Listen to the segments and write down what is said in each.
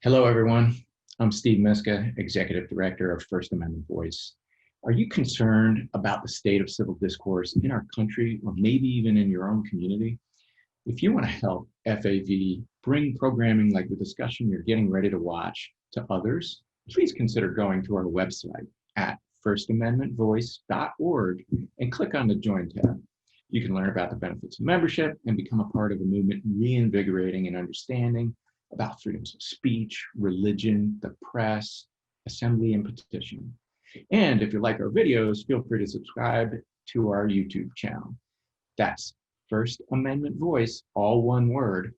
Hello, everyone. I'm Steve Miska, Executive Director of First Amendment Voice. Are you concerned about the state of civil discourse in our country, or maybe even in your own community? If you want to help FAV bring programming like the discussion you're getting ready to watch to others, please consider going to our website at firstamendmentvoice.org and click on the Join tab. You can learn about the benefits of membership and become a part of a movement reinvigorating and understanding about freedoms of speech, religion, the press, assembly, and petition. And if you like our videos, feel free to subscribe to our YouTube channel. That's First Amendment Voice, all one word,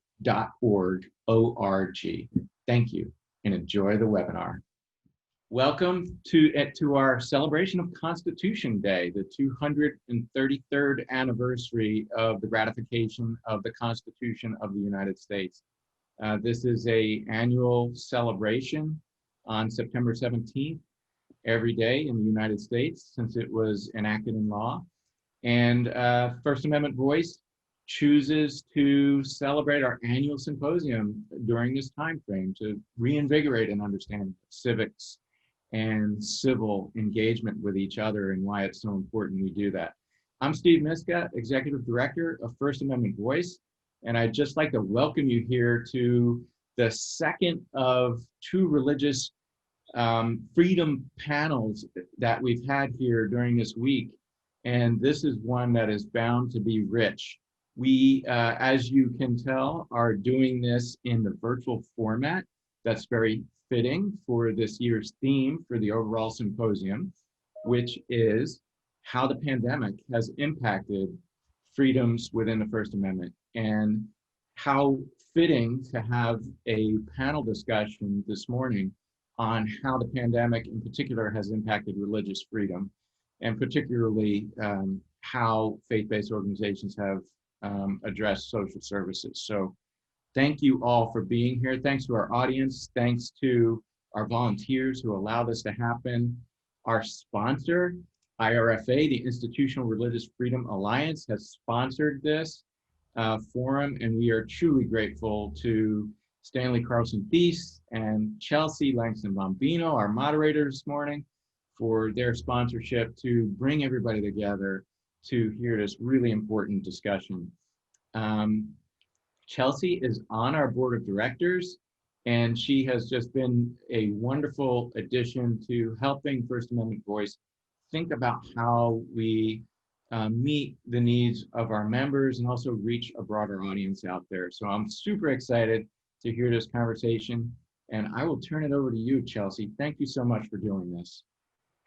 .org, O-R-G. Thank you, and enjoy the webinar. Welcome to our celebration of Constitution Day, the 233rd anniversary of the ratification of the Constitution of the United States. This is an annual celebration on September 17th, every day in the United States since it was enacted in law. And First Amendment Voice chooses to celebrate our annual symposium during this time frame to reinvigorate an understanding of civics and civil engagement with each other and why it's so important we do that. I'm Steve Miska, Executive Director of First Amendment Voice, and I'd just like to welcome you here to the second of two religious freedom panels that we've had here during this week. And this is one that is bound to be rich. We, as you can tell, are doing this in the virtual format. That's very fitting for this year's theme for the overall symposium, which is how the pandemic has impacted freedoms within the First Amendment, and how fitting to have a panel discussion this morning on how the pandemic in particular has impacted religious freedom, and particularly how faith-based organizations have addressed social services. So thank you all for being here. Thanks to our audience. Thanks to our volunteers who allow this to happen. Our sponsor, IRFA, the Institutional Religious Freedom Alliance, has sponsored this forum, and we are truly grateful to Stanley Carlson-Thies and Chelsea Langston-Bombino, our moderator this morning, for their sponsorship to bring everybody together to hear this really important discussion. Chelsea is on our board of directors, and she has just been a wonderful addition to helping First Amendment Voice think about how we meet the needs of our members and also reach a broader audience out there. So I'm super excited to hear this conversation, and I will turn it over to you, Chelsea. Thank you so much for doing this.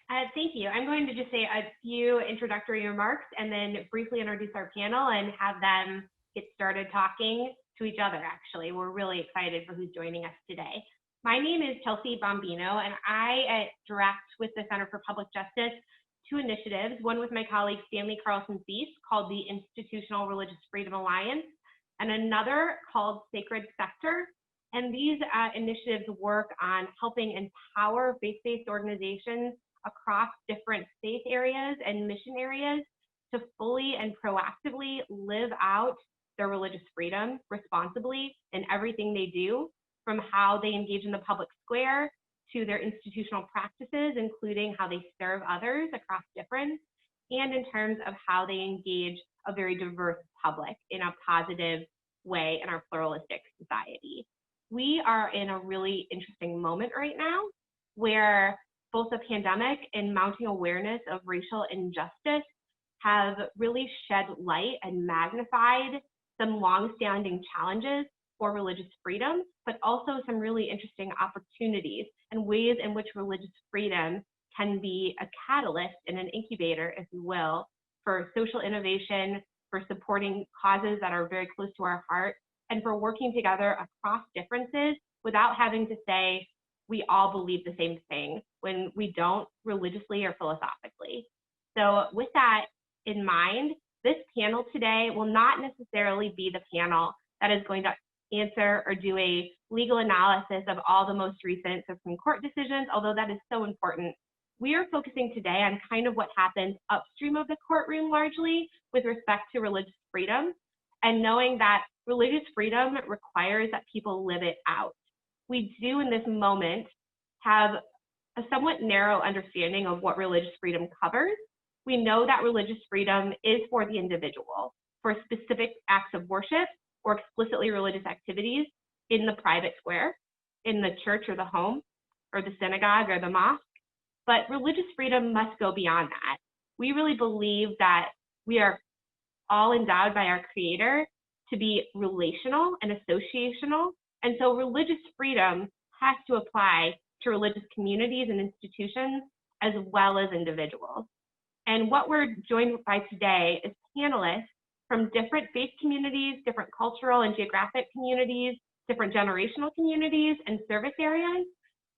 Thank you. I'm going to just say a few introductory remarks and then briefly introduce our panel and have them get started talking to each other, actually. We're really excited for who's joining us today. My name is Chelsea Bombino, and I direct with the Center for Public Justice two initiatives, one with my colleague Stanley Carlson-Thies called the Institutional Religious Freedom Alliance, and another called Sacred Sector. And these initiatives work on helping empower faith-based organizations across different faith areas and mission areas to fully and proactively live out their religious freedom responsibly in everything they do, from how they engage in the public square to their institutional practices, including how they serve others across difference, and in terms of how they engage a very diverse public in a positive way in our pluralistic society. We are in a really interesting moment right now where both the pandemic and mounting awareness of racial injustice have really shed light and magnified some long-standing challenges for religious freedom, but also some really interesting opportunities and ways in which religious freedom can be a catalyst and an incubator, if you will, for social innovation, for supporting causes that are very close to our heart, and for working together across differences without having to say we all believe the same thing when we don't religiously or philosophically. So with that in mind, this panel today will not necessarily be the panel that is going to answer or do a legal analysis of all the most recent Supreme Court decisions, although that is so important. We are focusing today on kind of what happened upstream of the courtroom largely with respect to religious freedom, and knowing that religious freedom requires that people live it out. we do in this moment have a somewhat narrow understanding of what religious freedom covers. We know that religious freedom is for the individual, for specific acts of worship or explicitly religious activities in the private square, in the church or the home, or the synagogue or the mosque. But religious freedom must go beyond that. We really believe that we are all endowed by our Creator to be relational and associational. And so religious freedom has to apply to religious communities and institutions as well as individuals. And what we're joined by today is panelists from different faith communities, different cultural and geographic communities, different generational communities and service areas.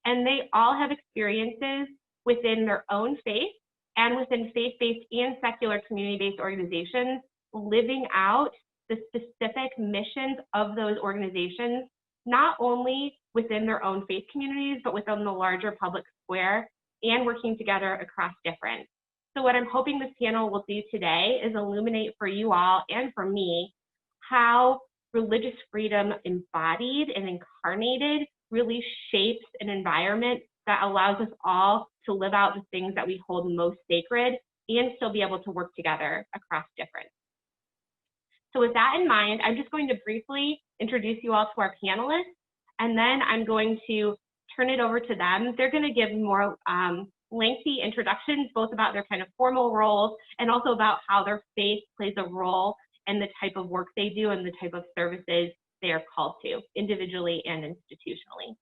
And they all have experiences within their own faith and within faith-based and secular community-based organizations, living out the specific missions of those organizations, not only within their own faith communities, but within the larger public square and working together across different. So what I'm hoping this panel will do today is illuminate for you all and for me how religious freedom embodied and incarnated really shapes an environment that allows us all to live out the things that we hold most sacred and still be able to work together across difference. So with that in mind, I'm just going to briefly introduce you all to our panelists, and then I'm going to turn it over to them. They're going to give more lengthy introductions, both about their kind of formal roles and also about how their faith plays a role in the type of work they do and the type of services they are called to, individually and institutionally.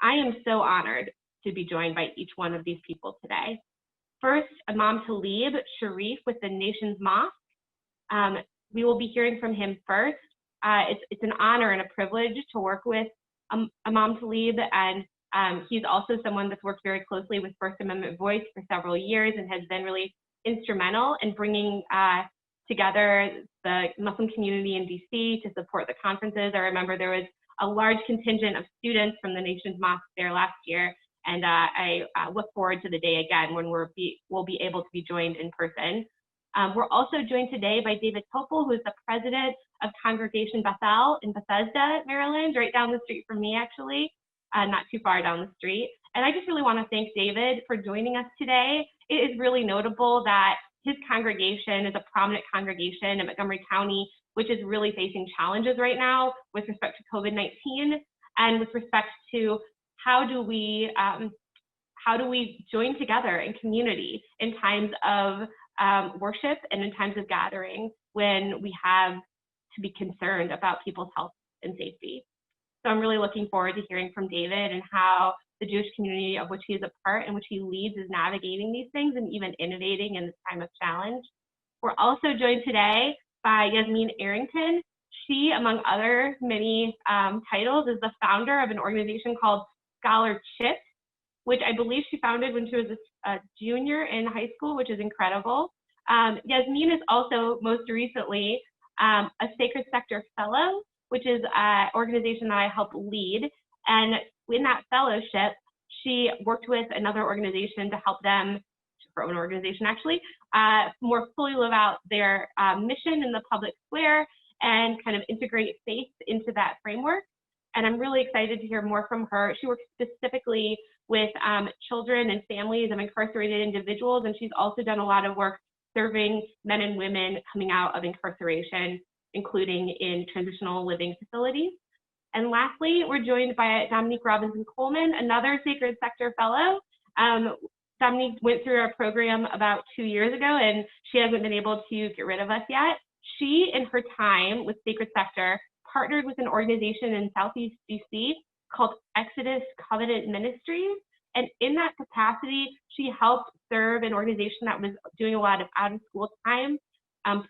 I am so honored to be joined by each one of these people today. First, Imam Talib Shareef with the Nation's Mosque. We will be hearing from him first. It's an honor and a privilege to work with Imam Talib, and he's also someone that's worked very closely with First Amendment Voice for several years and has been really instrumental in bringing together the Muslim community in DC to support the conferences. I remember there was a large contingent of students from the Nation's Mosque there last year, and I look forward to the day again when we'll be able to be joined in person. We're also joined today by David Topol, who is the president of Congregation Bethel in Bethesda, Maryland, right down the street from me, actually, not too far down the street. And I just really want to thank David for joining us today. It is really notable that his congregation is a prominent congregation in Montgomery County, which is really facing challenges right now with respect to COVID-19 and with respect to how do we join together in community in times of worship and in times of gathering when we have to be concerned about people's health and safety. So I'm really looking forward to hearing from David and how the Jewish community of which he is a part and which he leads is navigating these things and even innovating in this time of challenge. We're also joined today by Yasmine Arrington. She, among other many titles, is the founder of an organization called Scholarship, which I believe she founded when she was a junior in high school, which is incredible. Yasmine is also most recently a Sacred Sector Fellow, which is an organization that I help lead. And in that fellowship, she worked with another organization to help them, her own organization actually, more fully live out their mission in the public square and kind of integrate faith into that framework. And I'm really excited to hear more from her. She works specifically with children and families of incarcerated individuals, and she's also done a lot of work serving men and women coming out of incarceration, including in transitional living facilities. And lastly, we're joined by Dominique Robinson-Coleman, another Sacred Sector Fellow. Dominique went through our program about 2 years ago, and she hasn't been able to get rid of us yet. She, in her time with Sacred Sector, partnered with an organization in Southeast DC called Exodus Covenant Ministries. And in that capacity, she helped serve an organization that was doing a lot of out-of-school time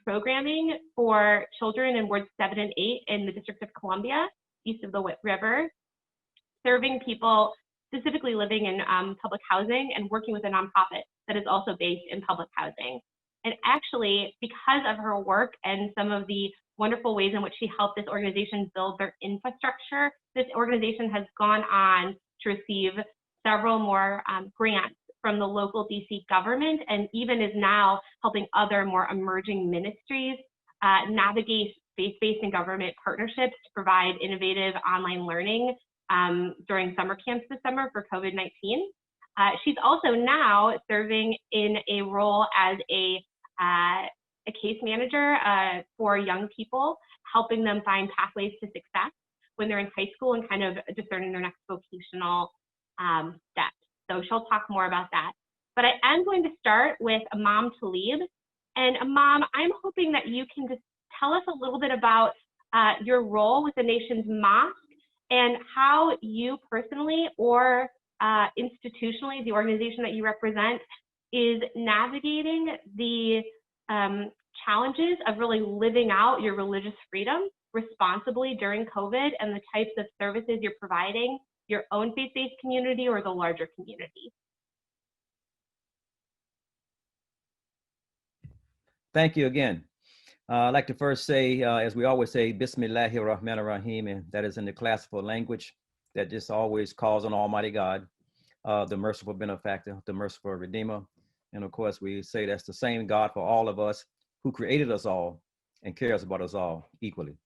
programming for children in wards 7 and 8 in the District of Columbia, east of the River, serving people specifically living in public housing and working with a nonprofit that is also based in public housing. And actually, because of her work and some of the wonderful ways in which she helped this organization build their infrastructure, this organization has gone on to receive several more grants from the local DC government, and even is now helping other more emerging ministries navigate faith-based and government partnerships to provide innovative online learning during summer camps this summer for COVID-19. She's also now serving in a role as a case manager for young people, helping them find pathways to success when they're in high school and kind of discerning their next vocational steps. So she'll talk more about that. But I am going to start with Imam Talib. And Imam, I'm hoping that you can just tell us a little bit about your role with the nation's mosque and how you personally or institutionally, the organization that you represent, is navigating the challenges of really living out your religious freedom responsibly during COVID and the types of services you're providing your own faith-based community or the larger community. Thank you again. I'd like to first say, as we always say, Bismillahir Rahmanir Rahim, and that is in the classical language that just always calls on Almighty God, the merciful benefactor, the merciful redeemer. And of course, we say that's the same God for all of us who created us all and cares about us all equally.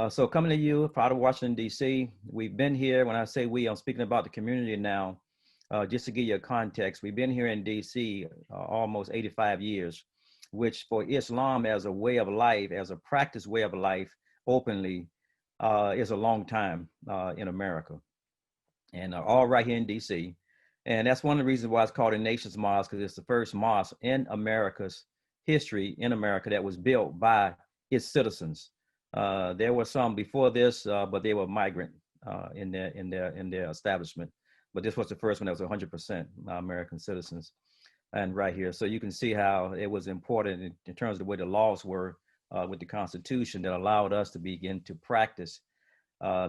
So coming to you out of Washington, D.C., we've been here. When I say we, I'm speaking about the community now. Just to give you a context, we've been here in D.C. Almost 85 years, which for Islam as a way of life, as a practice way of life openly, is a long time in America. And all right here in D.C. And that's one of the reasons why it's called a nation's mosque, because it's the first mosque in America's history, in America, that was built by its citizens. There were some before this, but they were migrant in their establishment. But this was the first one that was 100% American citizens. And right here, so you can see how it was important in terms of the way the laws were with the Constitution that allowed us to begin to practice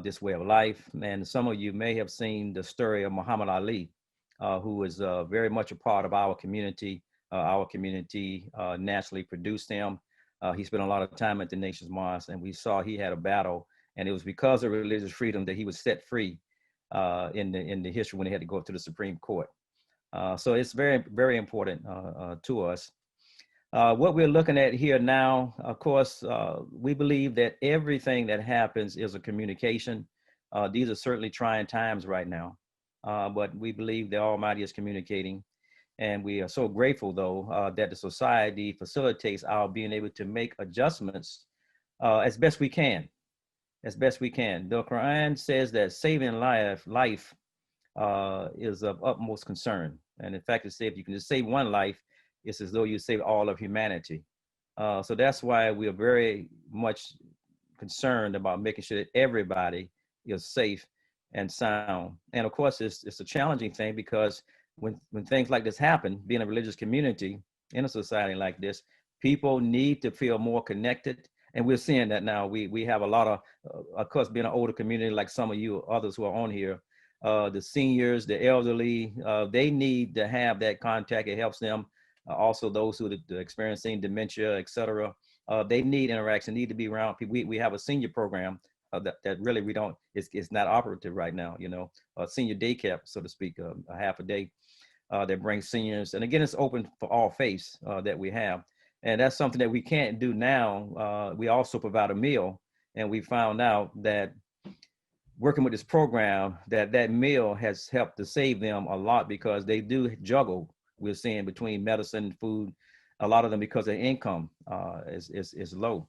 this way of life. And some of you may have seen the story of Muhammad Ali, who is very much a part of our community. Our community naturally produced him. He spent a lot of time at the Nation's Mosque, and we saw he had a battle, and it was because of religious freedom that he was set free in the history when he had to go up to the Supreme Court. So it's very, very important to us. What we're looking at here now, of course, we believe that everything that happens is a communication. These are certainly trying times right now, but we believe the Almighty is communicating. And we are so grateful, though, that the society facilitates our being able to make adjustments as best we can, as best we can. The Quran says that saving life is of utmost concern. And in fact, it says if you can just save one life, it's as though you save all of humanity. So that's why we are very much concerned about making sure that everybody is safe and sound. And of course, it's a challenging thing because when things like this happen, being a religious community in a society like this, people need to feel more connected. And we're seeing that now. We have a lot of course, being an older community like some of you others who are on here, the seniors, the elderly, they need to have that contact. It helps them. Also those who are experiencing dementia, et cetera, they need interaction, need to be around people. We have a senior program that really we don't, it's not operative right now, you know, a senior day camp, so to speak, a half a day that brings seniors. And again, it's open for all faiths that we have. And that's something that we can't do now. We also provide a meal, and we found out that working with this program, that meal has helped to save them a lot because they do juggle, we're seeing, between medicine and food, a lot of them because their income is low.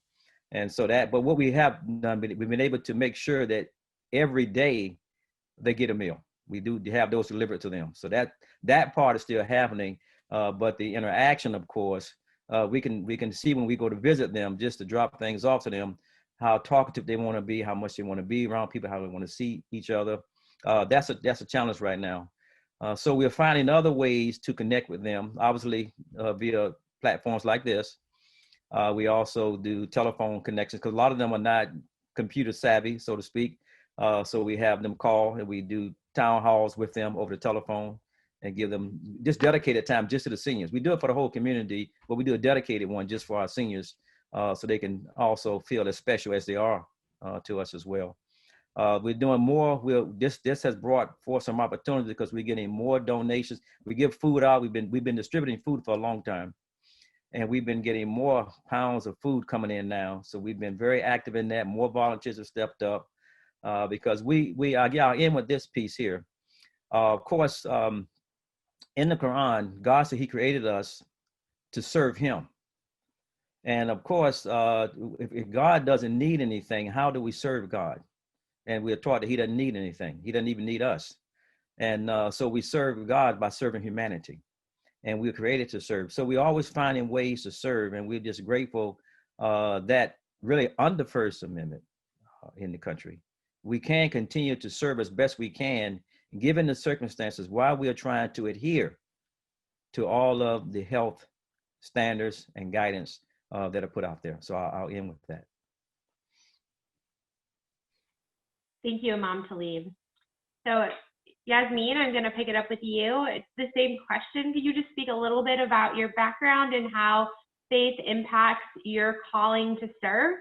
And so but what we have done, we've been able to make sure that every day they get a meal. We do have those delivered to them. So that part is still happening. But the interaction, of course, we can see when we go to visit them, just to drop things off to them, how talkative they want to be, how much they want to be around people, how they want to see each other. That's a challenge right now. So we're finding other ways to connect with them, obviously via platforms like this. We also do telephone connections because a lot of them are not computer savvy, so to speak. So we have them call, and we do town halls with them over the telephone and give them just dedicated time just to the seniors. We do it for the whole community, but we do a dedicated one just for our seniors so they can also feel as special as they are to us as well. We're doing more. This has brought forth some opportunities because we're getting more donations. We give food out. We've been distributing food for a long time, and we've been getting more pounds of food coming in now. So we've been very active in that. More volunteers have stepped up. because I'll end with this piece here. Of course, in the Quran, God said he created us to serve him. And of course, if God doesn't need anything, how do we serve God? And we are taught that he doesn't need anything. He doesn't even need us. And so we serve God by serving humanity. And we're created to serve. So we're always finding ways to serve. And we're just grateful that really under First Amendment in the country, we can continue to serve as best we can, given the circumstances, while we are trying to adhere to all of the health standards and guidance that are put out there. So I'll end with that. Thank you, Imam Talib. So Yasmine, I'm going to pick it up with you. It's the same question. Could you just speak a little bit about your background and how faith impacts your calling to serve,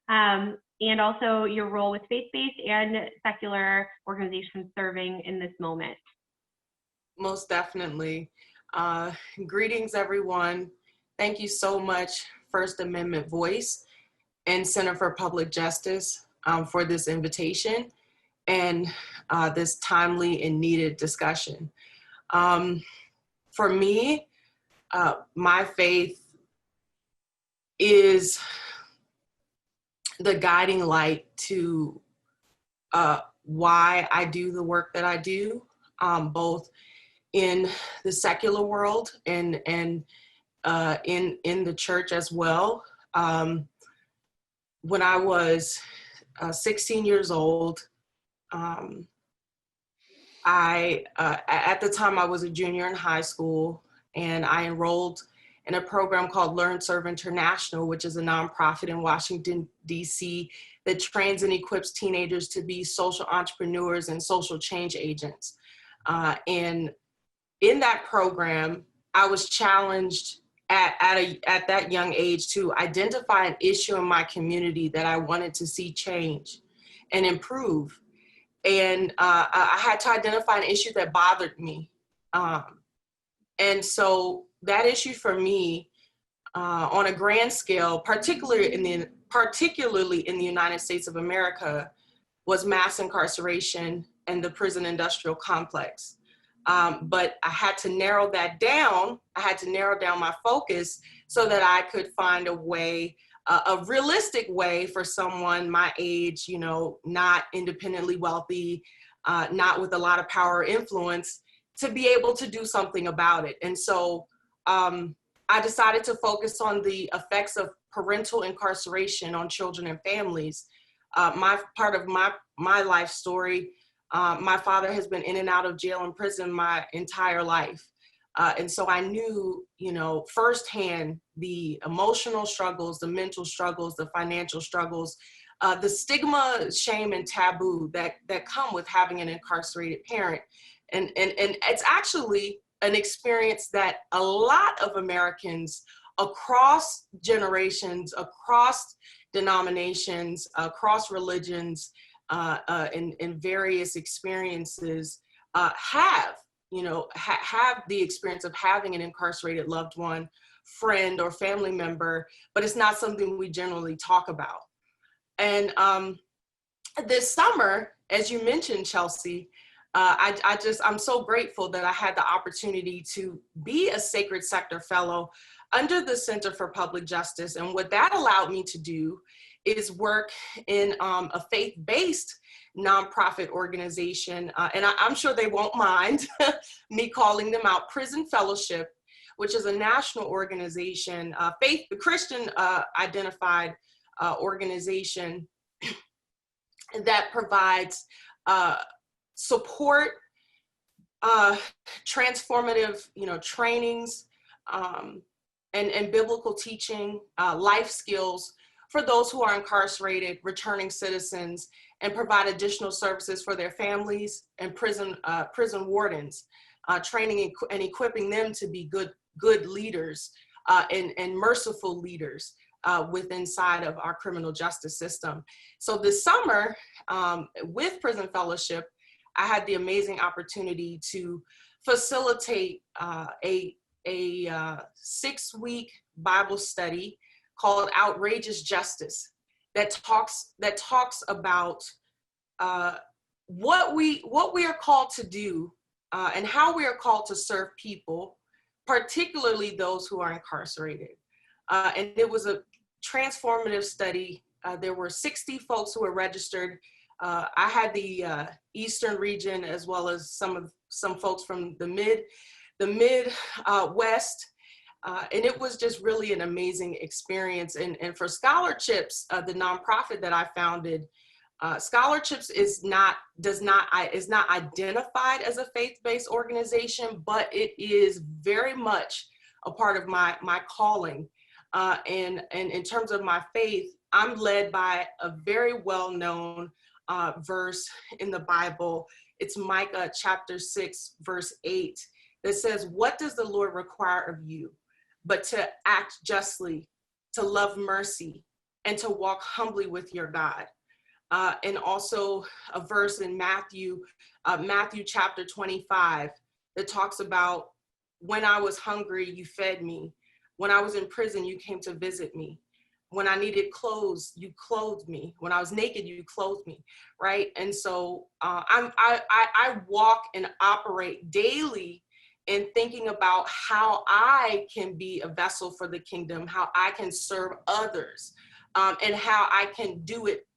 and also your role with faith-based and secular organizations serving in this moment? Most definitely. Greetings, everyone. Thank you so much, First Amendment Voice and Center for Public Justice, for this invitation and this timely and needed discussion. For me, my faith is the guiding light to why I do the work that I do, both in the secular world and in the church as well. When I was 16 years old, at the time I was a junior in high school, and I enrolled in a program called Learn Serve International, which is a nonprofit in Washington, D.C. that trains and equips teenagers to be social entrepreneurs and social change agents. And in that program, I was challenged at that young age to identify an issue in my community that I wanted to see change and improve. And I had to identify an issue that bothered me. And so that issue for me, on a grand scale, particularly in the United States of America, was mass incarceration and the prison industrial complex. But I had to narrow that down. I had to narrow down my focus so that I could find a way, a realistic way for someone my age, you know, not independently wealthy, not with a lot of power or influence, to be able to do something about it. And so I decided to focus on the effects of parental incarceration on children and families. Part of my life story, my father has been in and out of jail and prison my entire life. And so I knew, you know, firsthand the emotional struggles, the mental struggles, the financial struggles, the stigma, shame, and taboo that come with having an incarcerated parent. And it's actually an experience that a lot of Americans across generations, across denominations, across religions, in various experiences have the experience of having an incarcerated loved one, friend, or family member, but it's not something we generally talk about. And this summer, as you mentioned, Chelsea, I'm so grateful that I had the opportunity to be a Sacred Sector Fellow under the Center for Public Justice. And what that allowed me to do is work in a faith-based nonprofit organization. And I'm sure they won't mind me calling them out, Prison Fellowship, which is a national organization, Christian identified organization that provides support, transformative, trainings, and biblical teaching, life skills for those who are incarcerated, returning citizens, and provide additional services for their families and prison wardens, training and equipping them to be good leaders and merciful leaders inside of our criminal justice system. So this summer, with Prison Fellowship, I had the amazing opportunity to facilitate a 6-week Bible study called Outrageous Justice that talks about what we are called to do and how we are called to serve people, particularly those who are incarcerated. And it was a transformative study. There were 60 folks who were registered. I had the Eastern region, as well as some folks from the mid West. And it was just really an amazing experience. And for Scholarships, the nonprofit that I founded, Scholarships is not identified as a faith-based organization, but it is very much a part of my calling. And in terms of my faith, I'm led by a very well-known verse in the Bible. It's Micah chapter 6, verse 8, that says, "What does the Lord require of you, but to act justly, to love mercy, and to walk humbly with your God?" And also a verse in Matthew chapter 25, that talks about, "When I was hungry, you fed me. When I was in prison, you came to visit me. When I needed clothes, you clothed me. When I was naked, you clothed me," right? And so I walk and operate daily in thinking about how I can be a vessel for the kingdom, how I can serve others, and how I can do it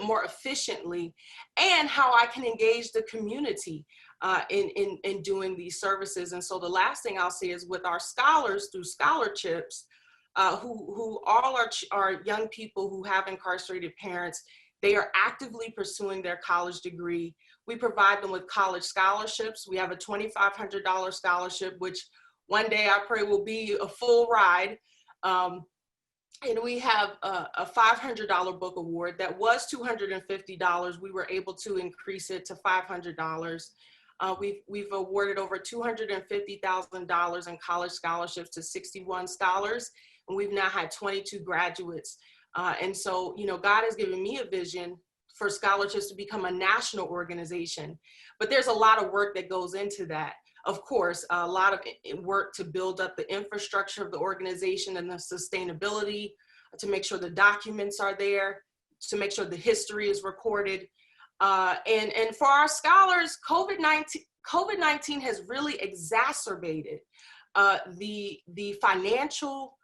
more efficiently, and how I can engage the community in doing these services. And so the last thing I'll say is, with our scholars through Scholarships, who all are young people who have incarcerated parents, they are actively pursuing their college degree. We provide them with college scholarships. We have a $2,500 scholarship, which one day I pray will be a full ride. And we have a $500 book award that was $250. We were able to increase it to $500. We've awarded over $250,000 in college scholarships to 61 scholars, and we've now had 22 graduates. And so, God has given me a vision for Scholarships to become a national organization, but there's a lot of work that goes into that. Of course, a lot of work to build up the infrastructure of the organization and the sustainability, to make sure the documents are there, to make sure the history is recorded. And for our scholars, COVID-19 has really exacerbated the financial,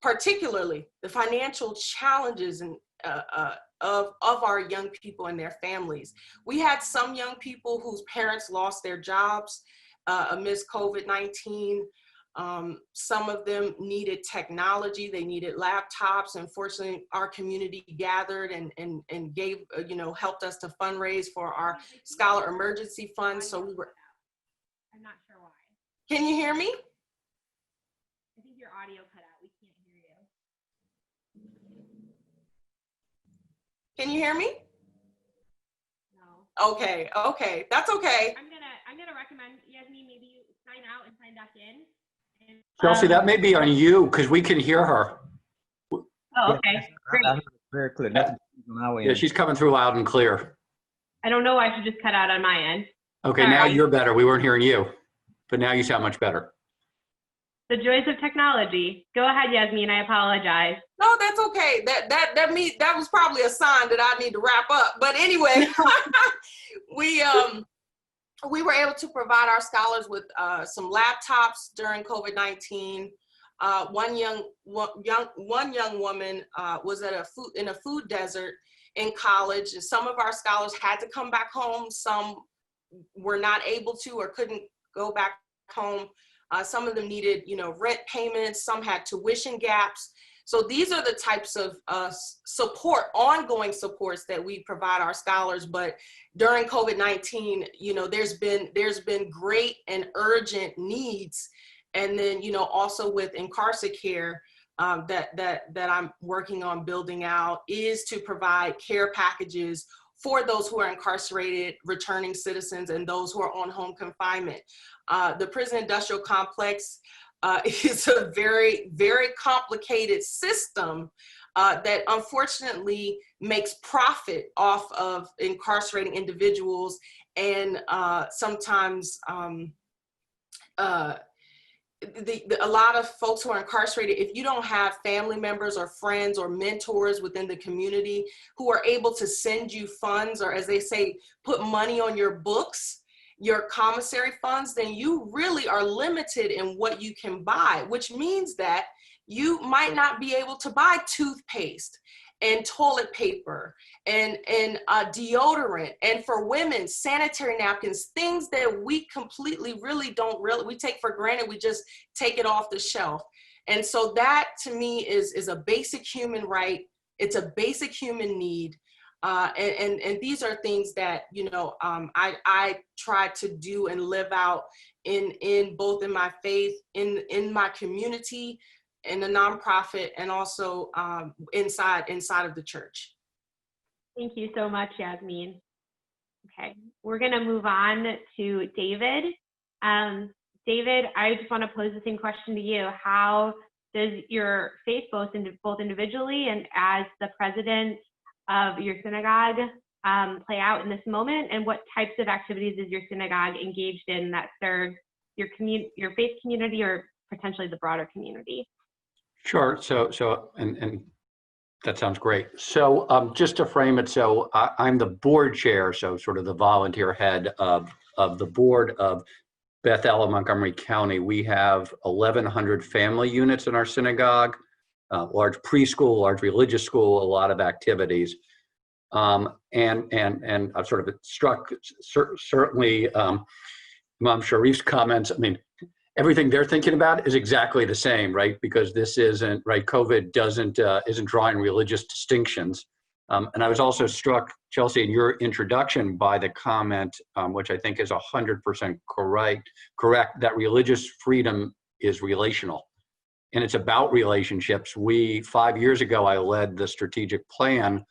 particularly the financial challenges of our young people and their families. We had some young people whose parents lost their jobs amidst COVID-19. Some of them needed technology, they needed laptops. Unfortunately, our community gathered and gave, helped us to fundraise for our Scholar Emergency Fund. So we were. I'm not sure why. Can you hear me? I think your audio cut out. We can't hear you. Can you hear me? No. Okay, that's okay. I'm gonna recommend, Yasmine, maybe you sign out and sign back in. Chelsea, that may be on you, because we can hear her. Oh, okay. Great. Very clear. Nothing on our end. Yeah, she's coming through loud and clear. I don't know why she just cut out on my end. Okay, Sorry. now you're better. We weren't hearing you, but now you sound much better. The joys of technology. Go ahead, Yasmine. I apologize. No, that's okay. That was probably a sign that I need to wrap up. But anyway, we were able to provide our scholars with some laptops during COVID-19. One young woman was in a food desert in college, and some of our scholars had to come back home. Some were not able to or couldn't go back home. Some of them needed, rent payments. Some had tuition gaps. So these are the types of ongoing supports that we provide our scholars. But during COVID-19, there's been great and urgent needs. And then, also with IncarceCare that I'm working on building out, is to provide care packages for those who are incarcerated, returning citizens, and those who are on home confinement. The prison industrial complex is a very, very complicated system that unfortunately makes profit off of incarcerating individuals, and sometimes a lot of folks who are incarcerated, if you don't have family members or friends or mentors within the community who are able to send you funds, or as they say, put money on your books, your commissary funds, then you really are limited in what you can buy, which means that you might not be able to buy toothpaste and toilet paper and deodorant, and for women, sanitary napkins, things that we completely we take for granted. We just take it off the shelf. And so that to me is a basic human right. It's a basic human need. And these are things that, you know, I try to do and live out in both in my faith, in my community, in the nonprofit, and also inside of the church. Thank you so much, Yasmine. Okay, we're gonna move on to David. David, I just want to pose the same question to you. How does your faith, both individually and as the president of your synagogue, play out in this moment? And what types of activities is your synagogue engaged in that serve your faith community or potentially the broader community? Sure. And that sounds great. So just to frame it, so I'm the board chair, so sort of the volunteer head of the board of Bethel in Montgomery County. We have 1,100 family units in our synagogue, large preschool, large religious school, a lot of activities. And I've sort of struck, certainly Imam Shareef's comments, I mean, everything they're thinking about is exactly the same, right? Because this isn't, right, COVID isn't drawing religious distinctions. And I was also struck, Chelsea, in your introduction by the comment, which I think is 100% correct, that religious freedom is relational. And it's about relationships. 5 years ago, I led the strategic plan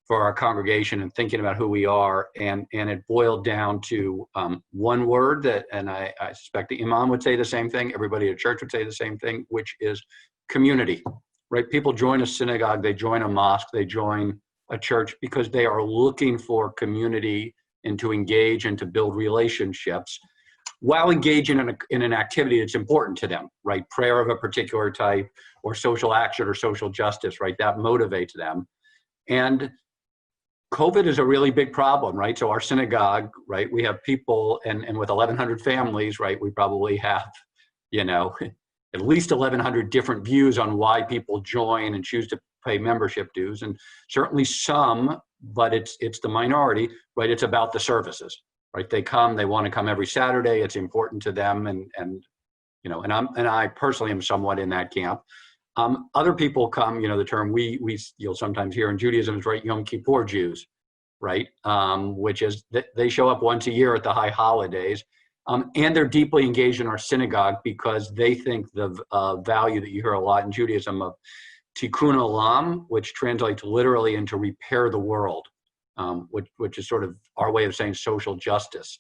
for our congregation and thinking about who we are, and it boiled down to one word that, and I suspect the imam would say the same thing, everybody at church would say the same thing, which is community, right? People join a synagogue, they join a mosque, they join a church because they are looking for community and to engage and to build relationships while engaging in an activity that's important to them, right? Prayer of a particular type, or social action or social justice, right? That motivates them. And COVID is a really big problem, right? So our synagogue, right, we have people, and with 1,100 families, right, we probably have, you know, at least 1,100 different views on why people join and choose to pay membership dues. And certainly some, but it's the minority, right? It's about the services, right? They want to come every Saturday. It's important to them. And you know, and I personally am somewhat in that camp. Other people come, you know, the term you'll sometimes hear in Judaism is, right, Yom Kippur Jews, right? Which is they show up once a year at the high holidays, and they're deeply engaged in our synagogue because they think the value that you hear a lot in Judaism of tikkun olam, which translates literally into repair the world, which is sort of our way of saying social justice,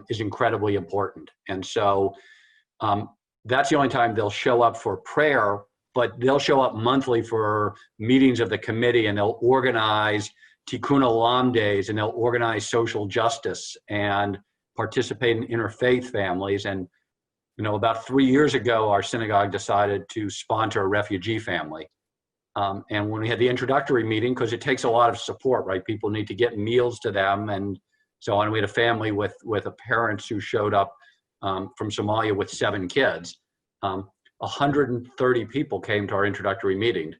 is incredibly important. And so that's the only time they'll show up for prayer, but they'll show up monthly for meetings of the committee, and they'll organize tikkun olam days, and they'll organize social justice and participate in interfaith families. And, you know, about 3 years ago, our synagogue decided to sponsor a refugee family. And when we had the introductory meeting, because it takes a lot of support, right? People need to get meals to them and so on. We had a family with a parents who showed up from Somalia with 7 kids. 130 people came to our introductory meeting,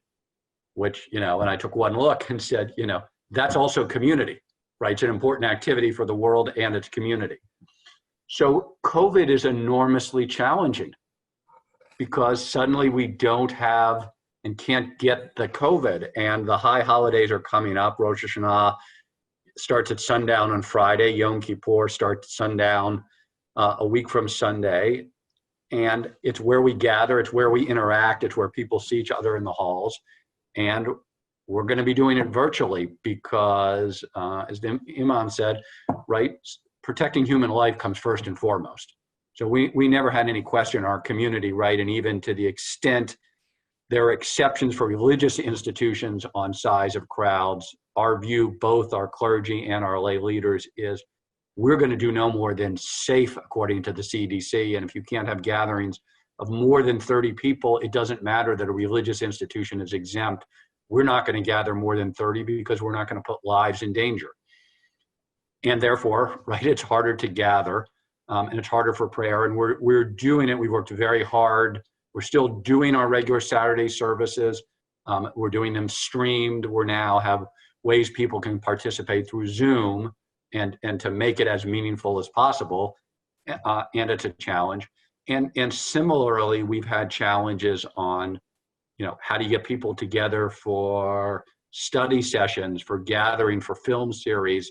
which, you know, and I took one look and said, you know, that's also community, right? It's an important activity for the world and its community. So COVID is enormously challenging because suddenly we don't have and can't get the COVID, and the high holidays are coming up. Rosh Hashanah starts at sundown on Friday. Yom Kippur starts at sundown a week from Sunday. And it's where we gather, it's where we interact, it's where people see each other in the halls. And we're going to be doing it virtually because, as the Imam said, right, protecting human life comes first and foremost. So we never had any question in our community, right? And even to the extent there are exceptions for religious institutions on size of crowds, our view, both our clergy and our lay leaders, is we're going to do no more than safe according to the CDC. And if you can't have gatherings of more than 30 people, it doesn't matter that a religious institution is exempt. We're not going to gather more than 30 because we're not going to put lives in danger. And therefore, right, it's harder to gather and it's harder for prayer. And we're doing it. We worked very hard. We're still doing our regular Saturday services. We're doing them streamed. We now have ways people can participate through Zoom and to make it as meaningful as possible. And it's a challenge. And similarly, we've had challenges on, how do you get people together for study sessions, for gathering, for film series,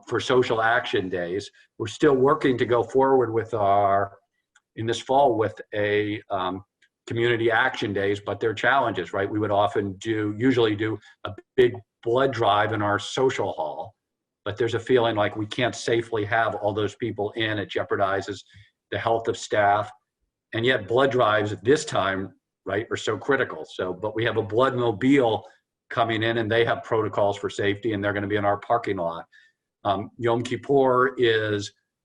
for social action days. We're still working to go forward with in this fall with a community action days, but they're challenges, right? We would usually do a big blood drive in our social hall, but there's a feeling like we can't safely have all those people in. It jeopardizes the health of staff. And yet blood drives at this time, right, are so critical. But we have a blood mobile coming in and they have protocols for safety and they're going to be in our parking lot. Yom Kippur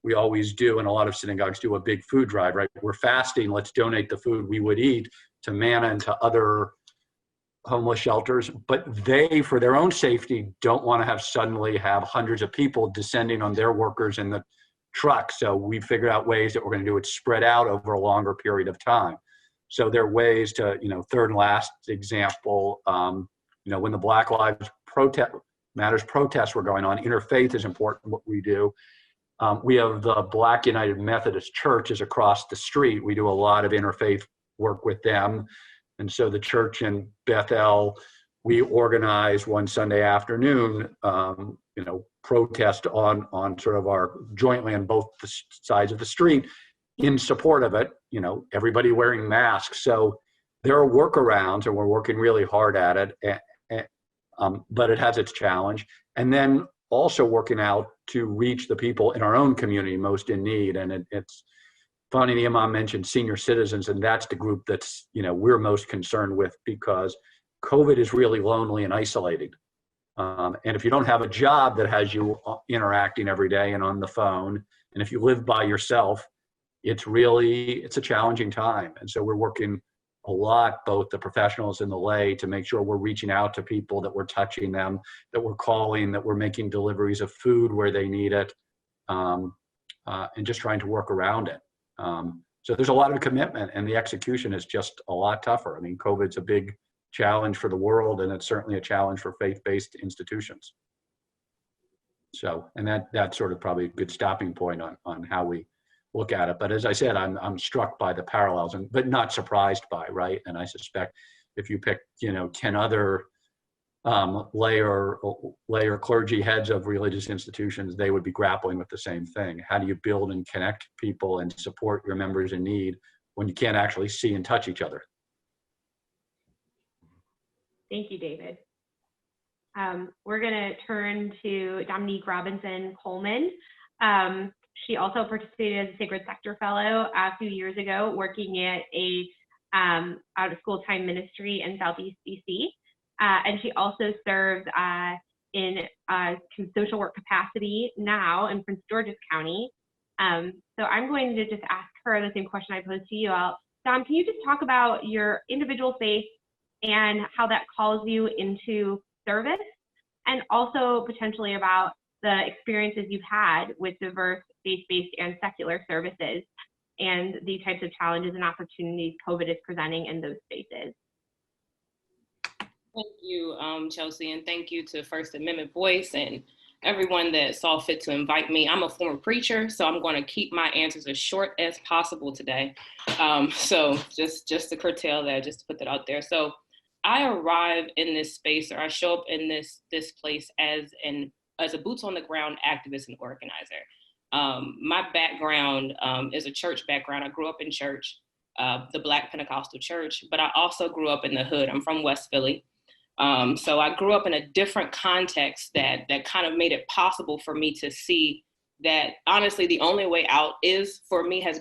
we always do, and a lot of synagogues do, a big food drive, right? We're fasting, let's donate the food we would eat to Manna and to other homeless shelters, but they, for their own safety, don't want to suddenly have hundreds of people descending on their workers in the truck. So we figured out ways that we're going to do it spread out over a longer period of time. So there are ways to, third and last example, when the Black Lives Matters protests were going on, interfaith is important what we do. We have the Black United Methodist Church is across the street. We do a lot of interfaith work with them. And so the church in Bethel, we organize one Sunday afternoon, protest on sort of our jointly on both the sides of the street in support of it, everybody wearing masks. So there are workarounds and we're working really hard at it, but it has its challenge. And then also working out to reach the people in our own community most in need. And it's funny, the Imam mentioned senior citizens, and that's the group that's, we're most concerned with because COVID is really lonely and isolating. And if you don't have a job that has you interacting every day and on the phone, and if you live by yourself, it's a challenging time. And so we're working a lot, both the professionals and the lay, to make sure we're reaching out to people, that we're touching them, that we're calling, that we're making deliveries of food where they need it, and just trying to work around it. So there's a lot of commitment, and the execution is just a lot tougher. I mean, COVID's a big challenge for the world, and it's certainly a challenge for faith-based institutions. So, and that's sort of probably a good stopping point on how we look at it. But as I said, I'm struck by the parallels, but not surprised by, right? And I suspect if you pick, 10 other lay or clergy heads of religious institutions, they would be grappling with the same thing. How do you build and connect people and support your members in need when you can't actually see and touch each other? Thank you, David. We're going to turn to Dominique Robinson-Coleman. She also participated as a Sacred Sector Fellow a few years ago, working at a out-of-school time ministry in Southeast DC. And she also serves in social work capacity now in Prince George's County. So I'm going to just ask her the same question I posed to you all. Dom, can you just talk about your individual faith and how that calls you into service, and also potentially about the experiences you've had with diverse faith-based and secular services and the types of challenges and opportunities COVID is presenting in those spaces? Thank you, Chelsea, and thank you to First Amendment Voice and everyone that saw fit to invite me. I'm a former preacher, so I'm going to keep my answers as short as possible today. So just to curtail that, just to put that out there. So I arrive in this space, or I show up in this place as a boots on the ground activist and organizer. My background is a church background. I grew up in church, the Black Pentecostal church, but I also grew up in the hood. I'm from West Philly. So I grew up in a different context that kind of made it possible for me to see that honestly, the only way out has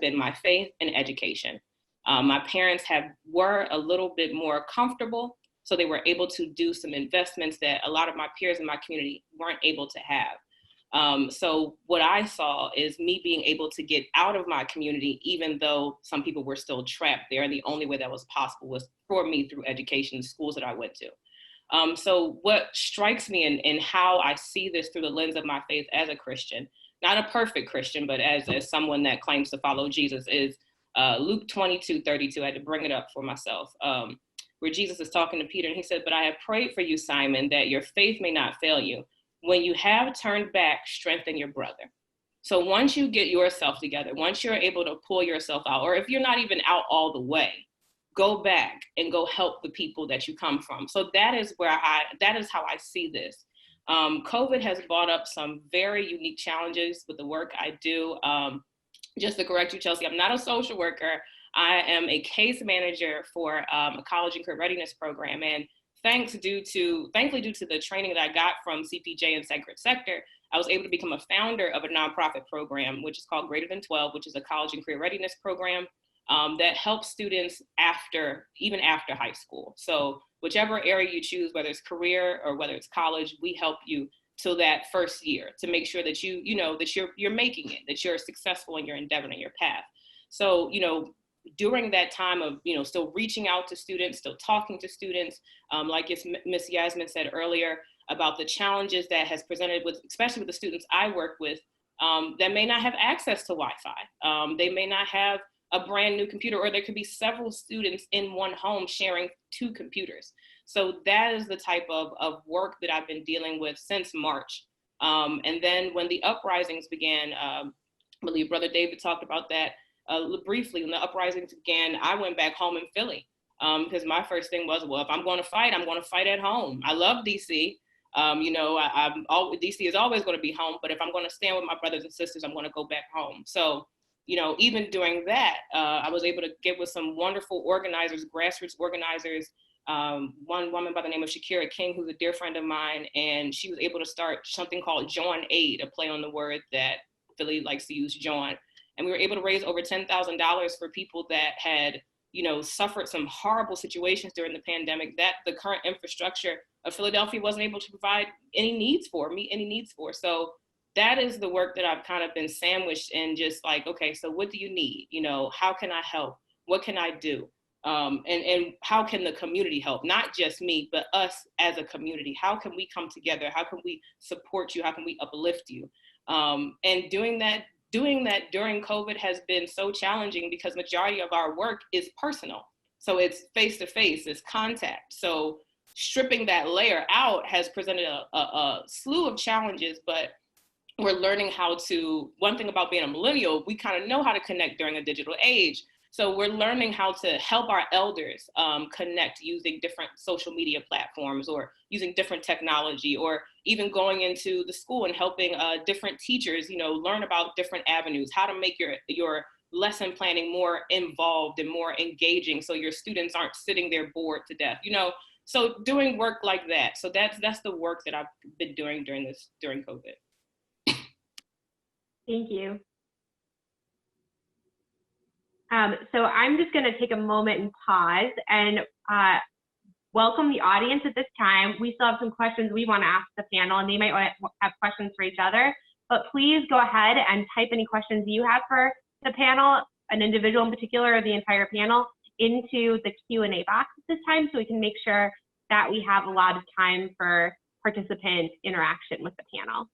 been my faith and education. My parents were a little bit more comfortable, so they were able to do some investments that a lot of my peers in my community weren't able to have. So what I saw is me being able to get out of my community, even though some people were still trapped there. And the only way that was possible was for me through education, schools that I went to. So what strikes me in how I see this through the lens of my faith as a Christian, not a perfect Christian, but as someone that claims to follow Jesus, is Luke 22:32. I had to bring it up for myself, where Jesus is talking to Peter, and he said, "But I have prayed for you, Simon, that your faith may not fail you. When you have turned back, strengthen your brother." So once you get yourself together, once you're able to pull yourself out, or if you're not even out all the way, go back and go help the people that you come from. So that is how I see this. COVID has brought up some very unique challenges with the work I do. Just to correct you, Chelsea, I'm not a social worker. I am a case manager for a college and career readiness program. And thankfully, due to the training that I got from CPJ and Sacred Sector, I was able to become a founder of a nonprofit program, which is called Greater Than 12, which is a college and career readiness program that helps students even after high school. So whichever area you choose, whether it's career or whether it's college, we help you till that first year to make sure that you're making it, that you're successful in your endeavor and your path. So, during that time of, still reaching out to students, still talking to students, like Miss Yasmine said earlier about the challenges that has presented especially with the students I work with that may not have access to Wi-Fi. They may not have a brand new computer, or there could be several students in one home sharing 2 computers. So that is the type of work that I've been dealing with since March. And then when the uprisings began, I believe Brother David talked about that briefly. When the uprisings began, I went back home in Philly because my first thing was, well, if I'm going to fight, I'm going to fight at home. I love DC. DC is always going to be home, but if I'm going to stand with my brothers and sisters, I'm going to go back home. So, even during that, I was able to get with some wonderful organizers, grassroots organizers, one woman by the name of Shakira King, who's a dear friend of mine, and she was able to start something called Join Aid, a play on the word that Philly likes to use, join. And we were able to raise over $10,000 for people that had, suffered some horrible situations during the pandemic that the current infrastructure of Philadelphia wasn't able to provide meet any needs for. So that is the work that I've kind of been sandwiched in, just like, okay, so what do you need? How can I help? What can I do? And how can the community help? Not just me, but us as a community. How can we come together? How can we support you? How can we uplift you? And doing that during COVID has been so challenging because majority of our work is personal. So it's face-to-face, it's contact. So stripping that layer out has presented a slew of challenges, but we're learning how to, one thing about being a millennial, we kind of know how to connect during a digital age. So we're learning how to help our elders connect using different social media platforms or using different technology, or even going into the school and helping different teachers, learn about different avenues, how to make your lesson planning more involved and more engaging so your students aren't sitting there bored to death, So doing work like that. So that's the work that I've been doing during COVID. Thank you. So I'm just going to take a moment and pause and welcome the audience at this time. We still have some questions we want to ask the panel, and they might have questions for each other, but please go ahead and type any questions you have for the panel, an individual in particular, or the entire panel, into the Q&A box at this time, so we can make sure that we have a lot of time for participant interaction with the panel.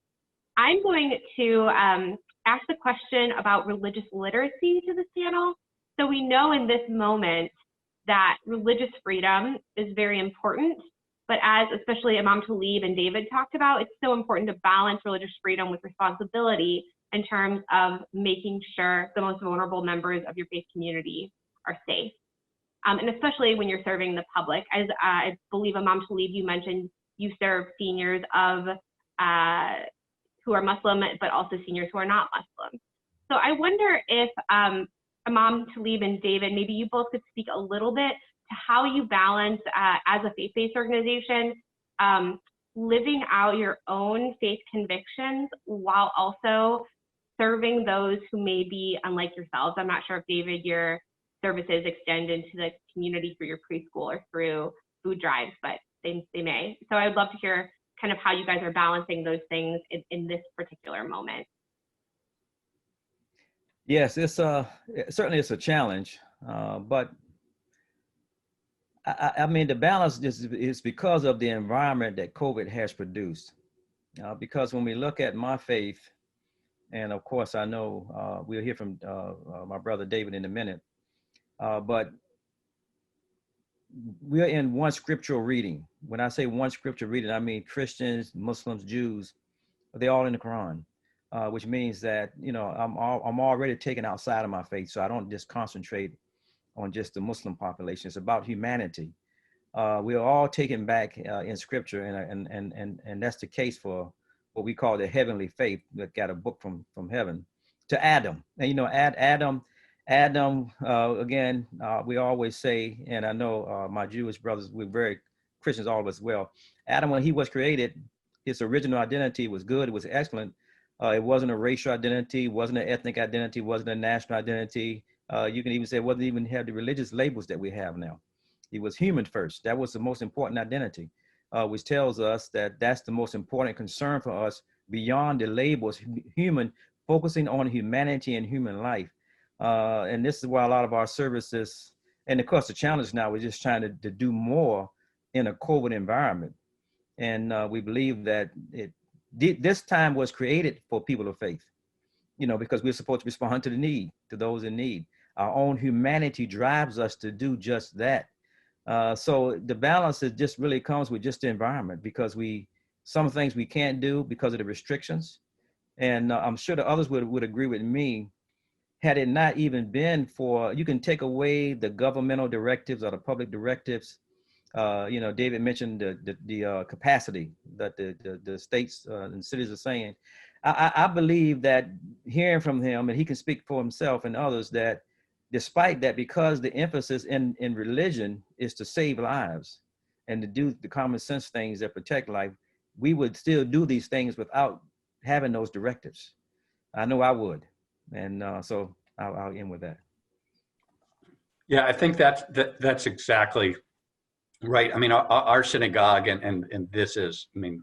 I'm going to ask the question about religious literacy to this panel. So we know in this moment that religious freedom is very important, but as especially Imam Talib and David talked about, it's so important to balance religious freedom with responsibility in terms of making sure the most vulnerable members of your faith community are safe. And especially when you're serving the public. As I believe Imam Talib, you mentioned you serve seniors of who are Muslim, but also seniors who are not Muslim. So I wonder if Imam Talib and David, maybe you both could speak a little bit to how you balance, as a faith-based organization, living out your own faith convictions while also serving those who may be unlike yourselves. I'm not sure if, David, your services extend into the community through your preschool or through food drives, but they may. So I would love to hear kind of how you guys are balancing those things in this particular moment. Yes, it's certainly it's a challenge, but I mean the balance is because of the environment that COVID has produced. Because when we look at my faith, and of course I know we'll hear from my brother David in a minute, but we're in one scriptural reading. When I say one scripture reading, I mean Christians, Muslims, Jews, they're all in the Quran, which means that, you know, I'm already taken outside of my faith. So I don't just concentrate on just the Muslim population. It's about humanity. We are all taken back in scripture, and that's the case for what we call the heavenly faith that got a book from heaven to Adam. And, you know, Adam, again, we always say, and I know my Jewish brothers, we're very Christians, all of us well. Adam, when he was created, his original identity was good, it was excellent. It wasn't a racial identity, wasn't an ethnic identity, wasn't a national identity. You can even say it wasn't even have the religious labels that we have now. He was human first. That was the most important identity, which tells us that that's the most important concern for us beyond the labels, human, focusing on humanity and human life. And this is why a lot of our services, and of course the challenge now, we're just trying to do more in a COVID environment. And we believe that this time was created for people of faith, you know, because we're supposed to respond to the need, to those in need. Our own humanity drives us to do just that. So the balance is just really comes with just the environment, because some things we can't do because of the restrictions. And I'm sure the others would agree with me. Had it not even been for, you can take away the governmental directives or the public directives. You know, David mentioned the capacity that the states and cities are saying. I believe that hearing from him, and he can speak for himself and others, that despite that, because the emphasis in religion is to save lives and to do the common sense things that protect life, we would still do these things without having those directives. I know I would. And so I'll end with that. Yeah, I think that's exactly right. I mean, our synagogue and this is, I mean,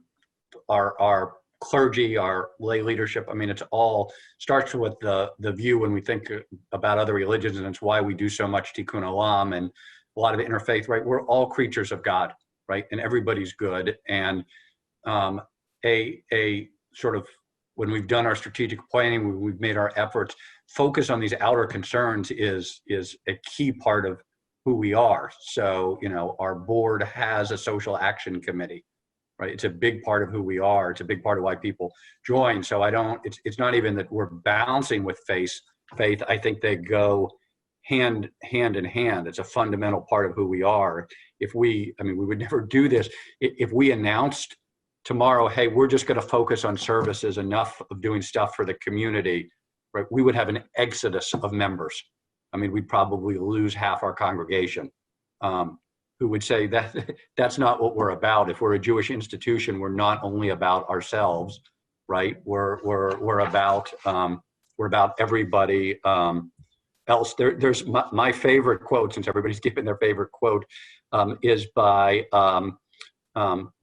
our clergy, our lay leadership, I mean, it's all starts with the view when we think about other religions, and it's why we do so much tikkun olam and a lot of interfaith, right? We're all creatures of God, right? And everybody's good. And a sort of, when we've done our strategic planning, we've made our efforts, focus on these outer concerns is a key part of who we are. So, you know, our board has a social action committee, right? It's a big part of who we are. It's a big part of why people join. So it's not even that we're balancing with faith. I think they go hand in hand. It's a fundamental part of who we are. We would never do this. If we announced tomorrow, hey, we're just going to focus on services, enough of doing stuff for the community, right? We would have an exodus of members. I mean, we'd probably lose half our congregation, who would say that that's not what we're about. If we're a Jewish institution, we're not only about ourselves, right? We're about everybody else. There's my favorite quote, since everybody's given their favorite quote, is by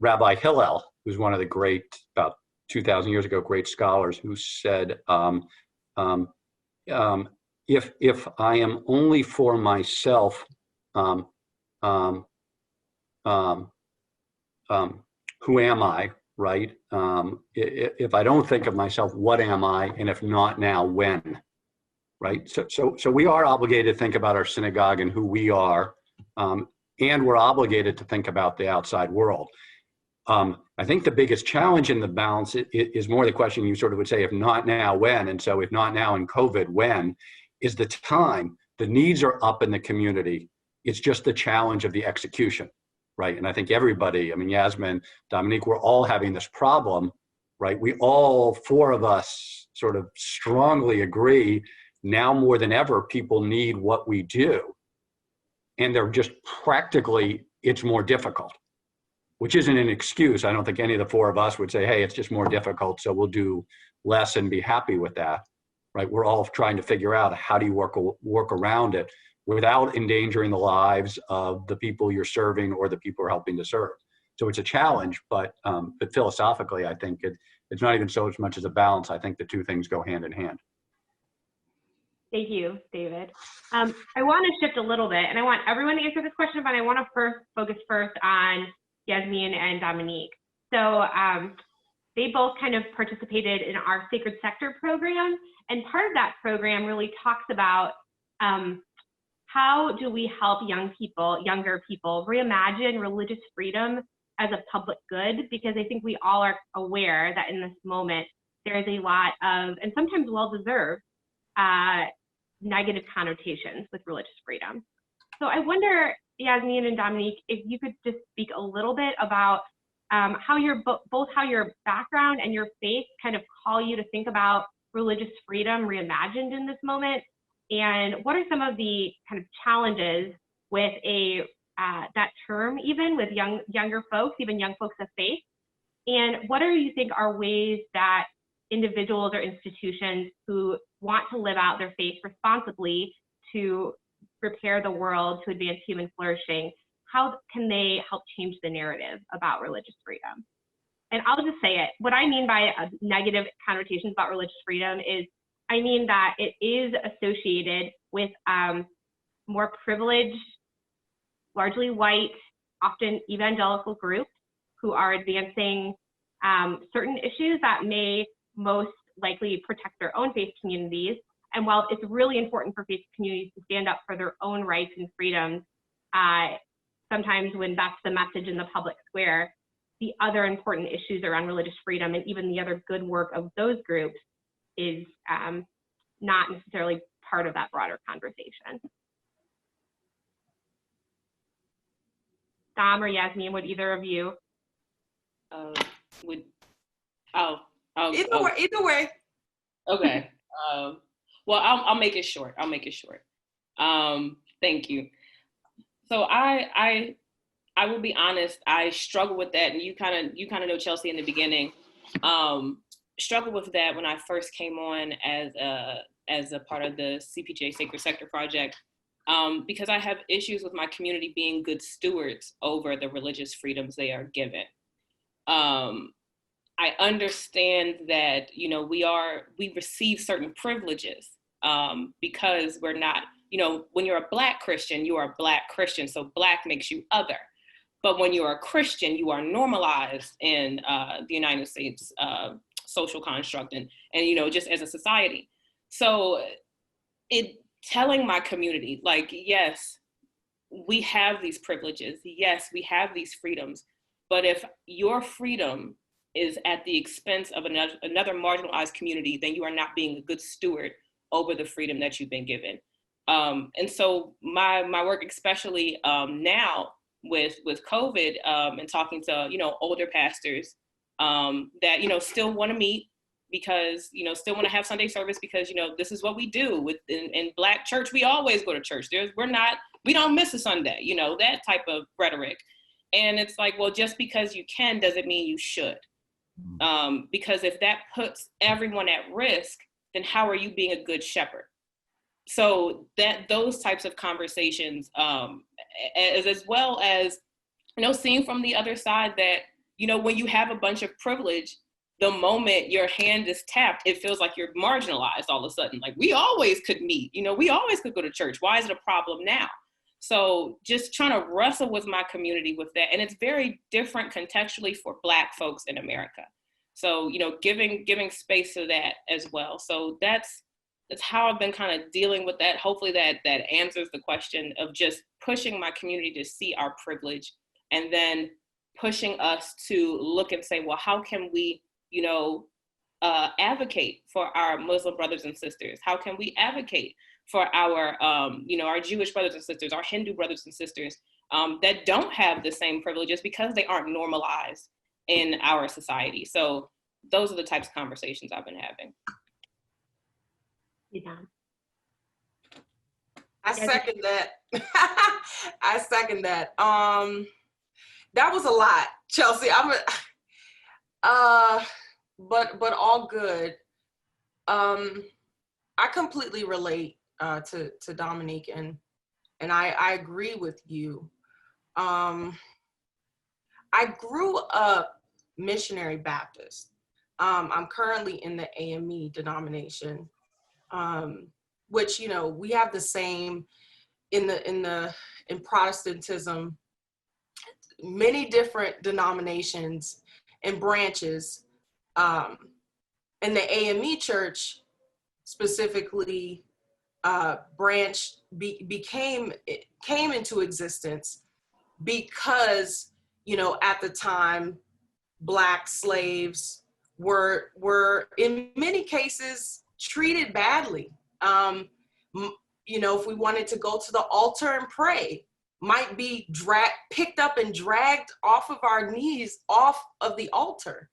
Rabbi Hillel, who's one of the great, about 2,000 years ago, great scholars, who said, if I am only for myself, who am I, right? If I don't think of myself, what am I? And if not now, when, right? So we are obligated to think about our synagogue and who we are, and we're obligated to think about the outside world. I think the biggest challenge in the balance is more the question you sort of would say, if not now, when? And so if not now in COVID, when? Is the time. The needs are up in the community. It's just the challenge of the execution, right? And I think everybody, I mean, Yasmine, Dominique, we're all having this problem, right? We all, four of us, sort of strongly agree, now more than ever, people need what we do. And they're just practically, it's more difficult, which isn't an excuse. I don't think any of the four of us would say, hey, it's just more difficult, so we'll do less and be happy with that, right? We're all trying to figure out how do you work around it, without endangering the lives of the people you're serving or the people you're helping to serve. So it's a challenge, but philosophically, I think it's not even so much as a balance. I think the two things go hand in hand. Thank you, David. I want to shift a little bit, and I want everyone to answer this question, but I want to focus first on Yasmine and Dominique. So they both kind of participated in our Sacred Sector program, and part of that program really talks about how do we help younger people reimagine religious freedom as a public good, because I think we all are aware that in this moment, there is a lot of, and sometimes well-deserved, negative connotations with religious freedom. So I wonder, Yasmine and Dominique, if you could just speak a little bit about how both how your background and your faith kind of call you to think about religious freedom reimagined in this moment, and what are some of the kind of challenges with that term, even with younger folks, even young folks of faith, and what do you think are ways that individuals or institutions who want to live out their faith responsibly to repair the world, to advance human flourishing, how can they help change the narrative about religious freedom? And I'll just say it. What I mean by negative connotations about religious freedom is, I mean that it is associated with more privileged, largely white, often evangelical groups who are advancing certain issues that may most likely protect their own faith communities. And while it's really important for faith communities to stand up for their own rights and freedoms, sometimes when that's the message in the public square, the other important issues around religious freedom and even the other good work of those groups is not necessarily part of that broader conversation. Dom or Yasmine, would either of you? Either way. Okay. Well, I'll make it short. Thank you. So I will be honest. I struggle with that, and you kind of know Chelsea in the beginning. Struggled with that when I first came on as a part of the CPJ Sacred Sector Project, because I have issues with my community being good stewards over the religious freedoms they are given. I understand that, we receive certain privileges because we're not, when you're a Black Christian, you are a Black Christian. So Black makes you other. But when you're a Christian, you are normalized in the United States social construct and just as a society. So telling my community, like, yes, we have these privileges. Yes, we have these freedoms. But if your freedom is at the expense of another marginalized community, then you are not being a good steward over the freedom that you've been given. And so my work, especially now with COVID and talking to, older pastors that, still want to meet because, still want to have Sunday service because, this is what we do in Black church. We always go to church. We don't miss a Sunday, that type of rhetoric. And it's like, well, just because you can doesn't mean you should. Because if that puts everyone at risk, then how are you being a good shepherd? So those types of conversations, as well as, seeing from the other side that, when you have a bunch of privilege, the moment your hand is tapped, it feels like you're marginalized all of a sudden. Like, we always could meet, we always could go to church. Why is it a problem now? So just trying to wrestle with my community with that. And it's very different contextually for Black folks in America. So, giving space to that as well. So that's how I've been kind of dealing with that. Hopefully that answers the question of just pushing my community to see our privilege and then pushing us to look and say, well, how can we, advocate for our Muslim brothers and sisters? How can we advocate for our, our Jewish brothers and sisters, our Hindu brothers and sisters that don't have the same privileges because they aren't normalized in our society? So those are the types of conversations I've been having. Yeah. I second that. I second that. That was a lot, Chelsea. But all good. I completely relate to Dominique, and I agree with you. I I grew up missionary Baptist. I'm currently in the AME denomination, which, you know, we have the same in Protestantism, many different denominations and branches. In the AME church specifically, came into existence because, you know, at the time, Black slaves were in many cases treated badly. You know, if we wanted to go to the altar and pray, might be picked up and dragged off of our knees, off of the altar,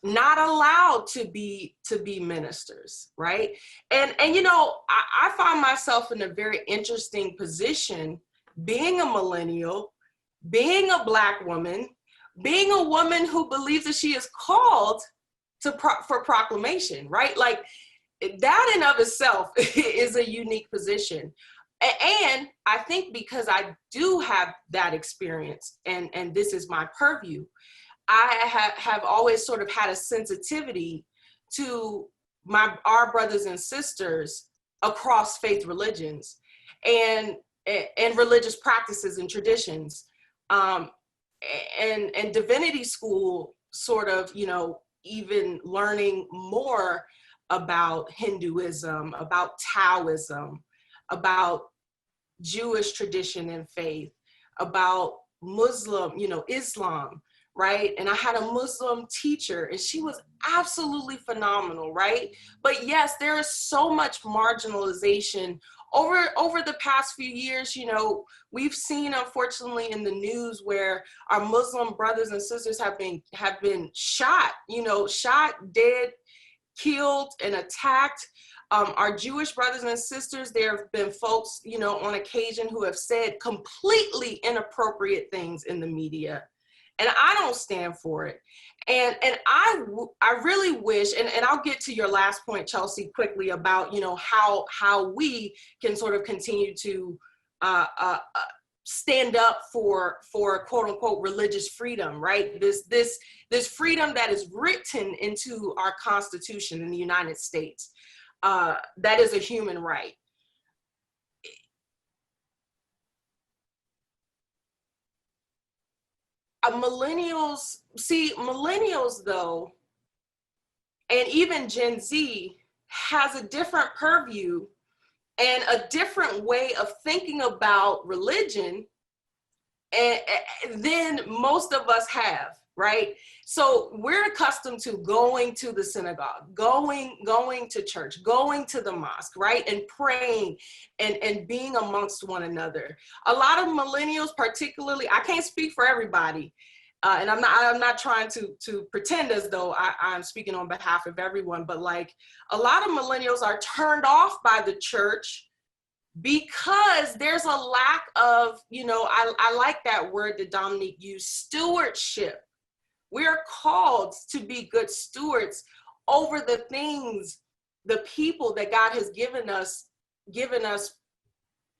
not allowed to be ministers, right? And you know, I find myself in a very interesting position, being a millennial, being a Black woman, being a woman who believes that she is called for proclamation, right? Like, that in of itself is a unique position. And I think because I do have that experience, and this is my purview, I have always sort of had a sensitivity to our brothers and sisters across faith religions and religious practices and traditions. And divinity school sort of, you know, even learning more about Hinduism, about Taoism, about Jewish tradition and faith, about Muslim, you know, Islam, right? And I had a Muslim teacher and she was absolutely phenomenal, right? But yes, there is so much marginalization over the past few years. You know, we've seen, unfortunately, in the news where our Muslim brothers and sisters have been shot, you know, shot, dead, killed, and attacked. Our Jewish brothers and sisters, there have been folks, you know, on occasion who have said completely inappropriate things in the media. And I don't stand for it. And I really wish, and I'll get to your last point, Chelsea, quickly about, you know, how we can sort of continue to stand up for quote unquote religious freedom, right? This freedom that is written into our Constitution in the United States, that is a human right. Millennials though, and even Gen Z has a different purview and a different way of thinking about religion than most of us have, right? So we're accustomed to going to the synagogue, going to church, going to the mosque, right? And praying and being amongst one another. A lot of millennials, particularly, I can't speak for everybody, and I'm not trying to pretend as though I'm speaking on behalf of everyone, but like a lot of millennials are turned off by the church because there's a lack of, you know, I like that word that Dominique used, stewardship. We are called to be good stewards over the things, the people that God has given us,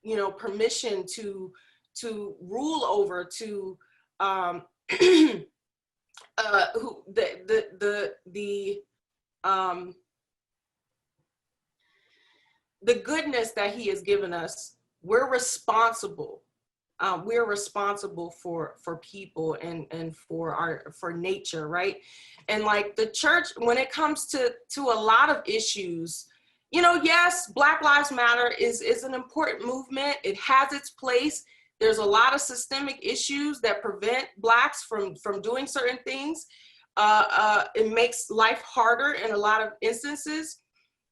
you know, permission to rule over, to the goodness that He has given us. We're responsible. We're responsible for people and for nature, right? And like the church, when it comes to a lot of issues, you know, yes, Black Lives Matter is an important movement. It has its place. There's a lot of systemic issues that prevent Blacks from doing certain things. It makes life harder in a lot of instances.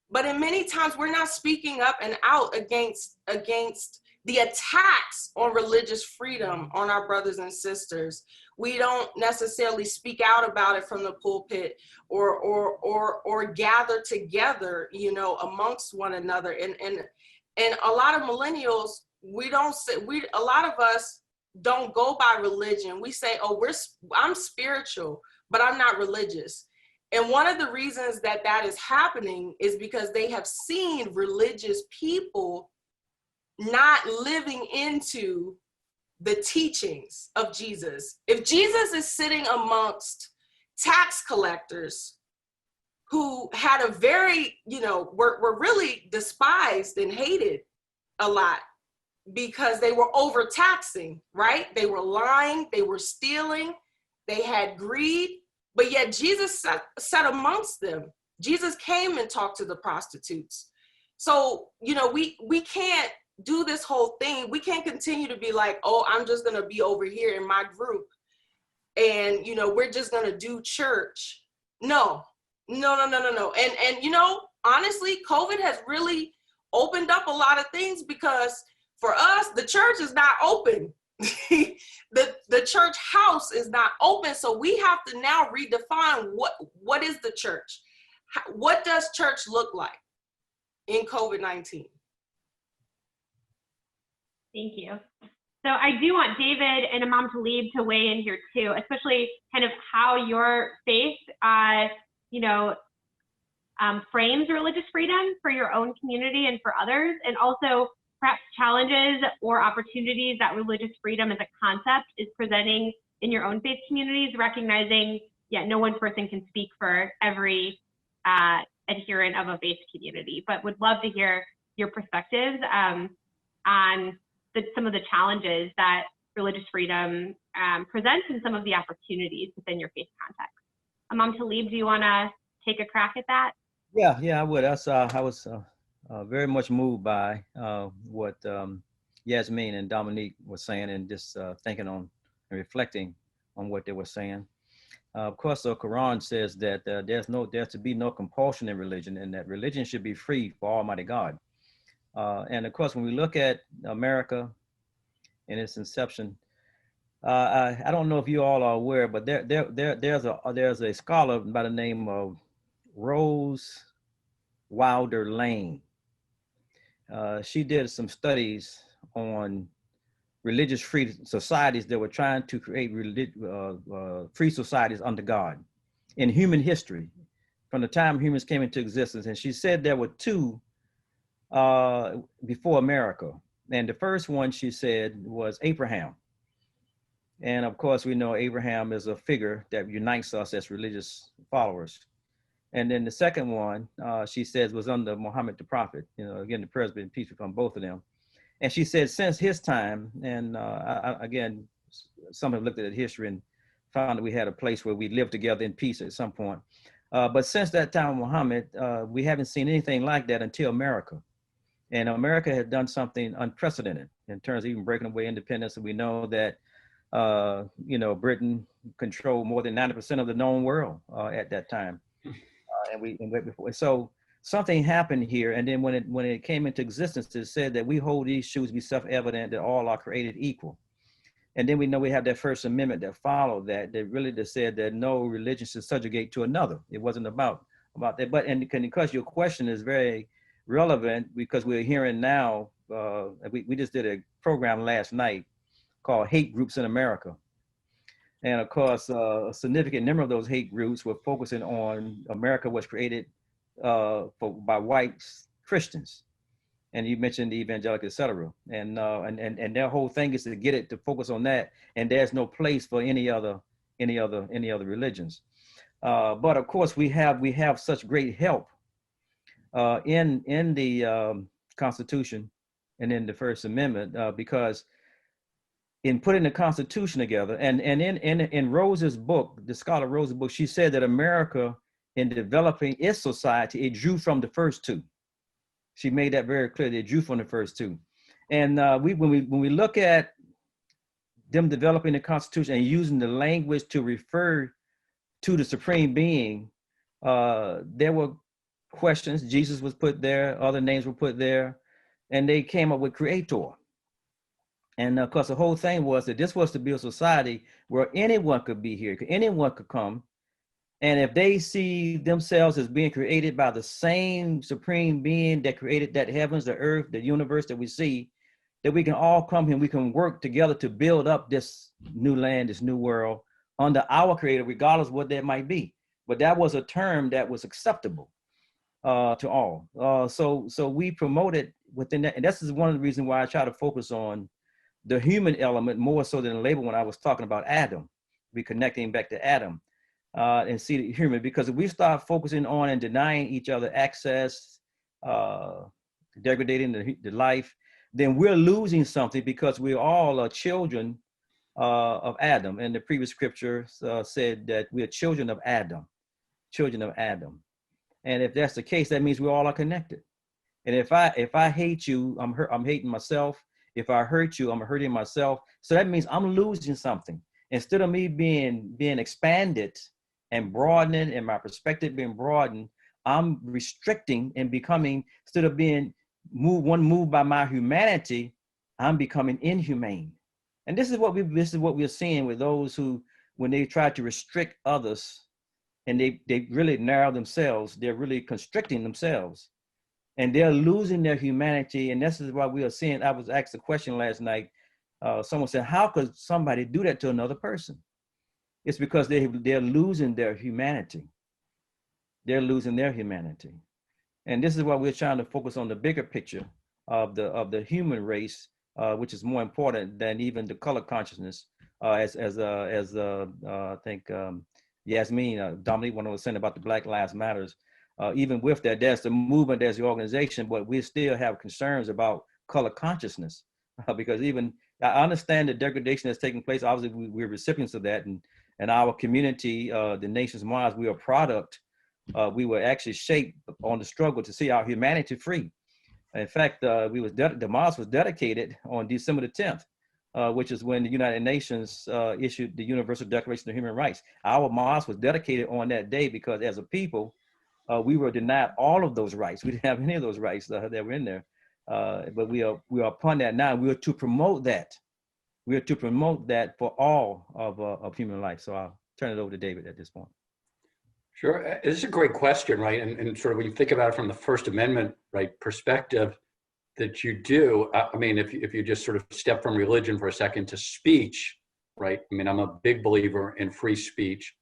But in many times, we're not speaking up and out against the attacks on religious freedom on our brothers and sisters. We don't necessarily speak out about it from the pulpit or gather together, you know, amongst one another. And a lot of millennials, a lot of us don't go by religion. We say, oh, I'm spiritual, but I'm not religious. And one of the reasons that is happening is because they have seen religious people not living into the teachings of Jesus. If Jesus is sitting amongst tax collectors who had a very, were really despised and hated a lot because they were overtaxing, right? They were lying, they were stealing, they had greed, but yet Jesus sat amongst them. Jesus came and talked to the prostitutes. So, we can't do this whole thing. We can't continue to be like, oh, I'm just going to be over here in my group and, we're just going to do church. No. And honestly, COVID has really opened up a lot of things, because for us, the church is not open. the church house is not open. So we have to now redefine what is the church? What does church look like in COVID-19? Thank you. So I do want David and Imam Talib to weigh in here too, especially kind of how your faith, frames religious freedom for your own community and for others, and also perhaps challenges or opportunities that religious freedom as a concept is presenting in your own faith communities, recognizing, no one person can speak for every adherent of a faith community, but would love to hear your perspectives on some of the challenges that religious freedom presents and some of the opportunities within your faith context. Imam Talib, do you want to take a crack at that? Yeah, I would. I was very much moved by what Yasmine and Dominique were saying, and just thinking on and reflecting on what they were saying. Of course, the Quran says that there's to be no compulsion in religion, and that religion should be free for Almighty God. And of course, when we look at America in its inception, I don't know if you all are aware, but there's a scholar by the name of Rose Wilder Lane. She did some studies on religious free societies that were trying to create free societies under God in human history from the time humans came into existence. And she said there were two before America. And the first one, she said, was Abraham. And of course, we know Abraham is a figure that unites us as religious followers. And then the second one, she says, was under Muhammad the prophet. Again, the prayers be and peace upon both of them. And she said, since his time, and again, some have looked at history and found that we had a place where we lived together in peace at some point. But since that time of Muhammad, we haven't seen anything like that until America. And America has done something unprecedented in terms of even breaking away independence. And we know that, Britain controlled more than 90% of the known world at that time. So something happened here. And then when it came into existence, it said that we hold these truths to be self-evident, that all are created equal. And then we know we have that First Amendment that followed that really just said that no religion should subjugate to another. It wasn't about that. But because your question is very relevant, because we're hearing now, we just did a program last night called Hate Groups in America. And of course, a significant number of those hate groups were focusing on America was created by white Christians. And you mentioned the evangelical, et cetera. And their whole thing is to get it to focus on that. And there's no place for any other religions. But of course, we have such great help in the Constitution and in the First Amendment, because in putting the Constitution together, and in Rose's book, the scholar Rose's book, she said that America, in developing its society, it drew from the first two. She made that very clear. They drew from the first two. And when we look at them developing the Constitution and using the language to refer to the Supreme Being, there were questions. Jesus was put there, other names were put there, and they came up with Creator. And of course, the whole thing was that this was to be a society where anyone could be here, anyone could come. And if they see themselves as being created by the same Supreme Being that created that heavens, the earth, the universe that we see, that we can all come here and we can work together to build up this new land, this new world under our Creator, regardless of what that might be. But that was a term that was acceptable to all. So we promoted within that. And this is one of the reasons why I try to focus on the human element more so than the label when I was talking about Adam. We're connecting back to Adam and see the human, because if we start focusing on and denying each other access, degrading the life, then we're losing something, because we all are children of Adam. And the previous scripture said that we're children of Adam, children of Adam. And if that's the case, that means we all are connected. And if I hate you, I'm hating myself. If I hurt you, I'm hurting myself. So that means I'm losing something. Instead of me being expanded and broadening, and my perspective being broadened, I'm restricting and becoming, instead of being moved by my humanity, I'm becoming inhumane. And this is what we're seeing with those who, when they try to restrict others, and they really narrow themselves, they're really constricting themselves, and they're losing their humanity. And this is why we are seeing, I was asked a question last night. Someone said, how could somebody do that to another person? It's because they're losing their humanity. They're losing their humanity. And this is why we're trying to focus on the bigger picture of the human race, which is more important than even the color consciousness, as I think Yasmine, Dominique, when I was saying about the Black Lives Matters. Even with that, there's the movement, there's the organization, but we still have concerns about color consciousness, because even I understand the degradation that's taking place. Obviously, we're recipients of that, and our community, the nation's Mars, we are a product. We were actually shaped on the struggle to see our humanity free. In fact, the Mars was dedicated on December the 10th, which is when the United Nations issued the Universal Declaration of Human Rights. Our Mars was dedicated on that day because, as a people, we were denied all of those rights. We didn't have any of those rights that were in there. But we are upon that now. We are to promote that. We are to promote that for all of human life. So I'll turn it over to David at this point. Sure, this is a great question, right? And sort of when you think about it from the First Amendment, right, perspective that you do, I mean, if you just sort of step from religion for a second to speech, right? I mean, I'm a big believer in free speech.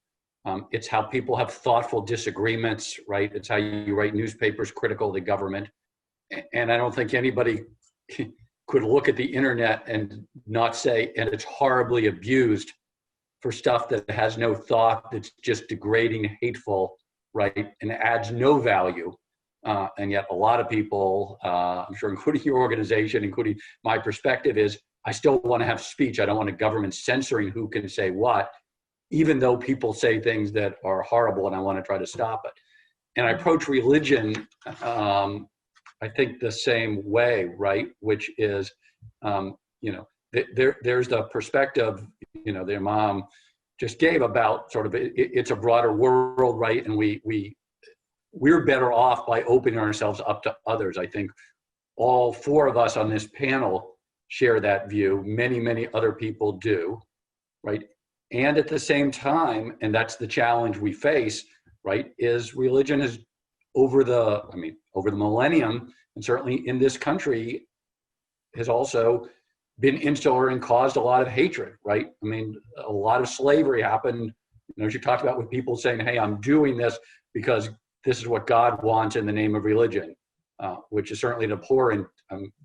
It's how people have thoughtful disagreements, right? It's how you write newspapers critical of the government. And I don't think anybody could look at the internet and not say, and it's horribly abused for stuff that has no thought, that's just degrading, hateful, right? And adds no value. And yet a lot of people, I'm sure including your organization, including my perspective, is I still want to have speech. I don't want a government censoring who can say what, even though people say things that are horrible, and I want to try to stop it. And I approach religion, I think the same way, right? Which is, there's the perspective, the Imam just gave about sort of, it's a broader world, right? And we're better off by opening ourselves up to others. I think all four of us on this panel share that view. Many, many other people do, right? And at the same time, and that's the challenge we face, right, is religion is over the millennium, and certainly in this country, has also been insular and caused a lot of hatred, right? I mean, a lot of slavery happened, as you talked about, with people saying, hey, I'm doing this because this is what God wants in the name of religion, which is certainly an abhorrent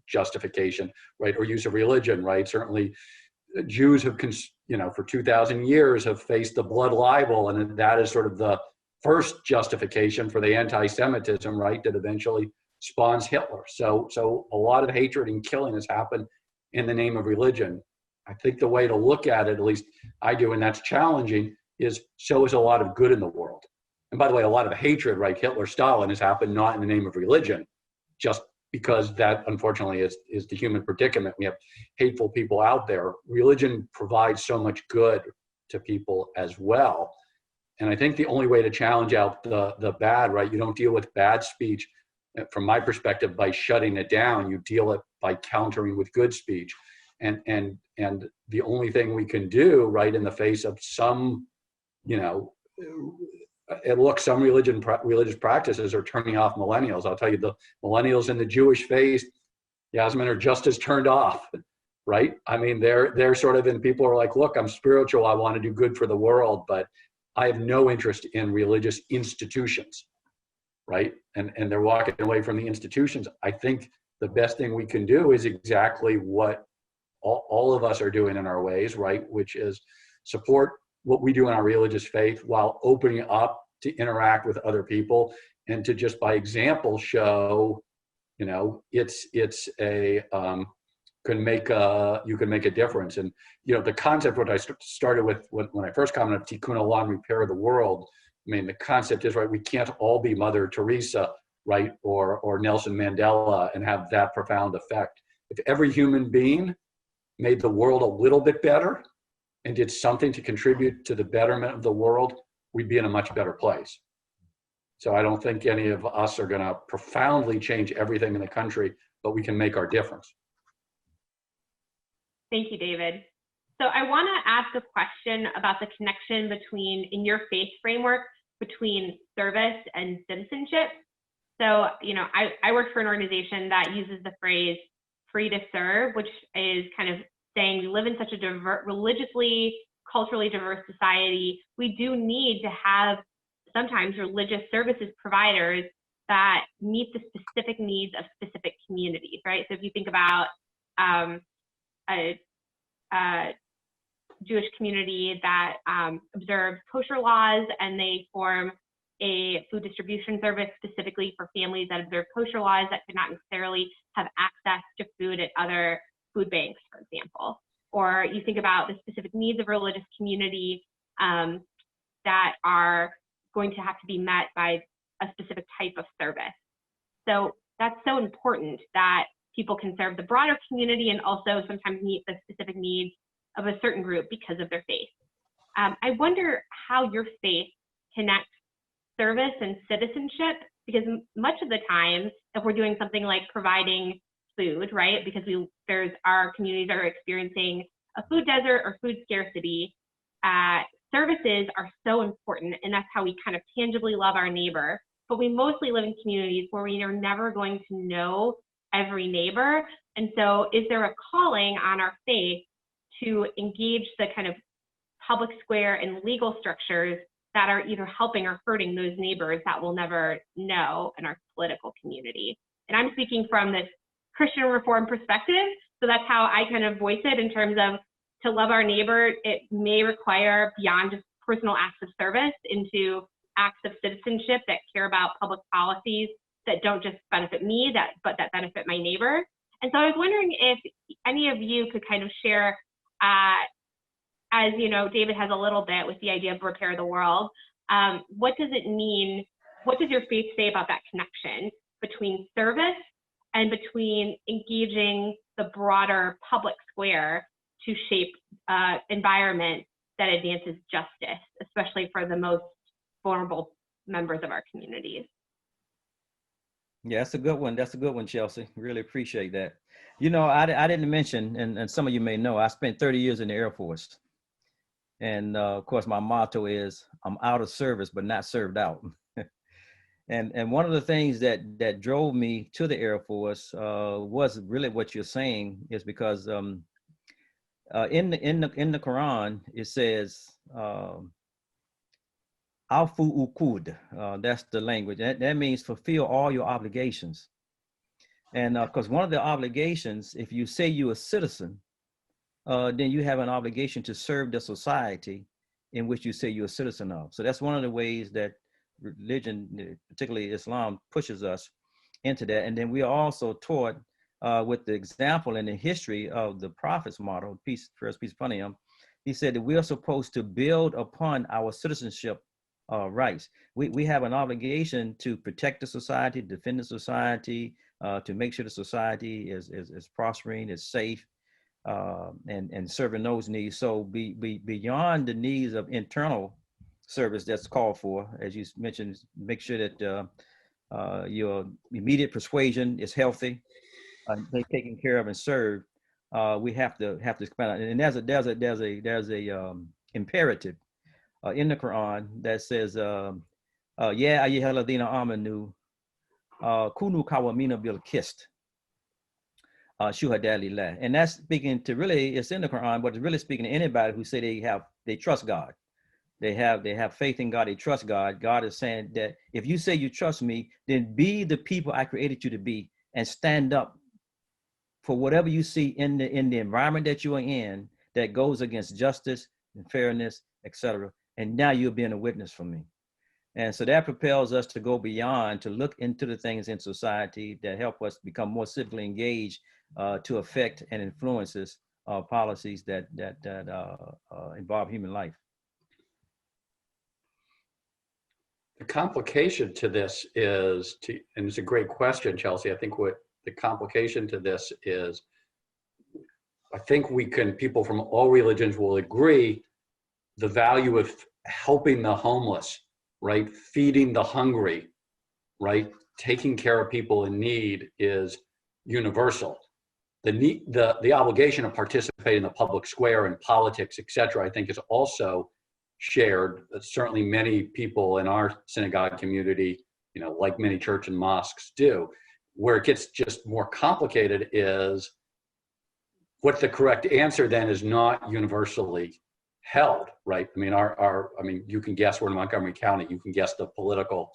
justification, right, or use of religion, right? Certainly Jews have, for 2,000 years have faced the blood libel, and that is sort of the first justification for the anti-Semitism, right, that eventually spawns Hitler. So a lot of hatred and killing has happened in the name of religion. I think the way to look at it, at least I do, and that's challenging, is so is a lot of good in the world. And by the way, a lot of hatred, right, Hitler, Stalin, has happened not in the name of religion, just because that unfortunately is the human predicament. We have hateful people out there. Religion provides so much good to people as well. And I think the only way to challenge out the bad, right, you don't deal with bad speech, from my perspective, by shutting it down. You deal it by countering with good speech. And the only thing we can do, right, in the face of some, some religious practices are turning off millennials. I'll tell you, the millennials in the Jewish faith, Yasmine, are just as turned off, right? I mean, they're sort of, and people are like, look, I'm spiritual, I want to do good for the world, but I have no interest in religious institutions, right? And they're walking away from the institutions. I think the best thing we can do is exactly what all of us are doing in our ways, right? Which is support what we do in our religious faith while opening up to interact with other people and to just by example show, you know, it's a, you can make a difference. And, you know, the concept, what I started with when I first commented, Tikkun Olam, repair the world. I mean, the concept is, right, we can't all be Mother Teresa, right, or Nelson Mandela and have that profound effect. If every human being made the world a little bit better and did something to contribute to the betterment of the world, we'd be in a much better place. So I don't think any of us are going to profoundly change everything in the country, but we can make our difference. Thank you, David. So I want to ask a question about the connection between, in your faith framework, between service and citizenship. So, you know, I work for an organization that uses the phrase free to serve, which is kind of saying we live in such a religiously, culturally diverse society. We do need to have sometimes religious services providers that meet the specific needs of specific communities, right? So if you think about a Jewish community that observes kosher laws and they form a food distribution service specifically for families that observe kosher laws that could not necessarily have access to food at other food banks, for example. Or you think about the specific needs of a religious community that are going to have to be met by a specific type of service. So that's so important that people can serve the broader community and also sometimes meet the specific needs of a certain group because of their faith. I wonder how your faith connects service and citizenship, because much of the time, if we're doing something like providing food, right, because our communities are experiencing a food desert or food scarcity, services are so important, and that's how we kind of tangibly love our neighbor. But we mostly live in communities where we are never going to know every neighbor. And so is there a calling on our faith to engage the kind of public square and legal structures that are either helping or hurting those neighbors that we'll never know in our political community? And I'm speaking from this Christian reform perspective, so that's how I kind of voice it in terms of to love our neighbor. It may require beyond just personal acts of service into acts of citizenship that care about public policies that don't just benefit me, but that benefit my neighbor. And so I was wondering if any of you could kind of share, as you know, David has a little bit with the idea of repair the world. What does it mean? What does your faith say about that connection between service and between engaging the broader public square to shape environment that advances justice, especially for the most vulnerable members of our communities? Yeah, that's a good one. That's a good one, Chelsea. Really appreciate that. You know, I didn't mention, and some of you may know, I spent 30 years in the Air Force. And of course, my motto is, I'm out of service, but not served out. And one of the things that drove me to the Air Force was really what you're saying, is because in the Quran, it says, Alfu ukud, that's the language. That means fulfill all your obligations. And because one of the obligations, if you say you're a citizen, then you have an obligation to serve the society in which you say you're a citizen of. So that's one of the ways that religion, particularly Islam, pushes us into that. And then we are also taught with the example and the history of the Prophet's motto, first peace upon him. He said that we are supposed to build upon our citizenship rights. We have an obligation to protect the society, defend the society, to make sure the society is prospering, is safe, and serving those needs. So beyond the needs of internal service that's called for, as you mentioned, make sure that your immediate persuasion is healthy, taken care of and served. We have to expand on it. And there's a imperative in the Quran that says, "Ya ayyuhalladhina amanu kunu qawwamina bil qist shuhada lillah." And that's speaking to, really, it's in the Quran, but it's really speaking to anybody who say they trust God. They have faith in God, they trust God. God is saying that if you say you trust me, then be the people I created you to be and stand up for whatever you see in the environment that you are in that goes against justice and fairness, etc. And now you're being a witness for me. And so that propels us to go beyond, to look into the things in society that help us become more civically engaged to affect and influences policies that involve human life. The complication to this is, and it's a great question, Chelsea. I think what the complication to this is, I think people from all religions will agree, the value of helping the homeless, right? Feeding the hungry, right? Taking care of people in need is universal. The obligation to participate in the public square and politics, et cetera, I think is also shared. Certainly many people in our synagogue community, like many church and mosques do. Where it gets just more complicated is what the correct answer then is not universally held, right? I mean, you can guess we're in Montgomery County, you can guess the political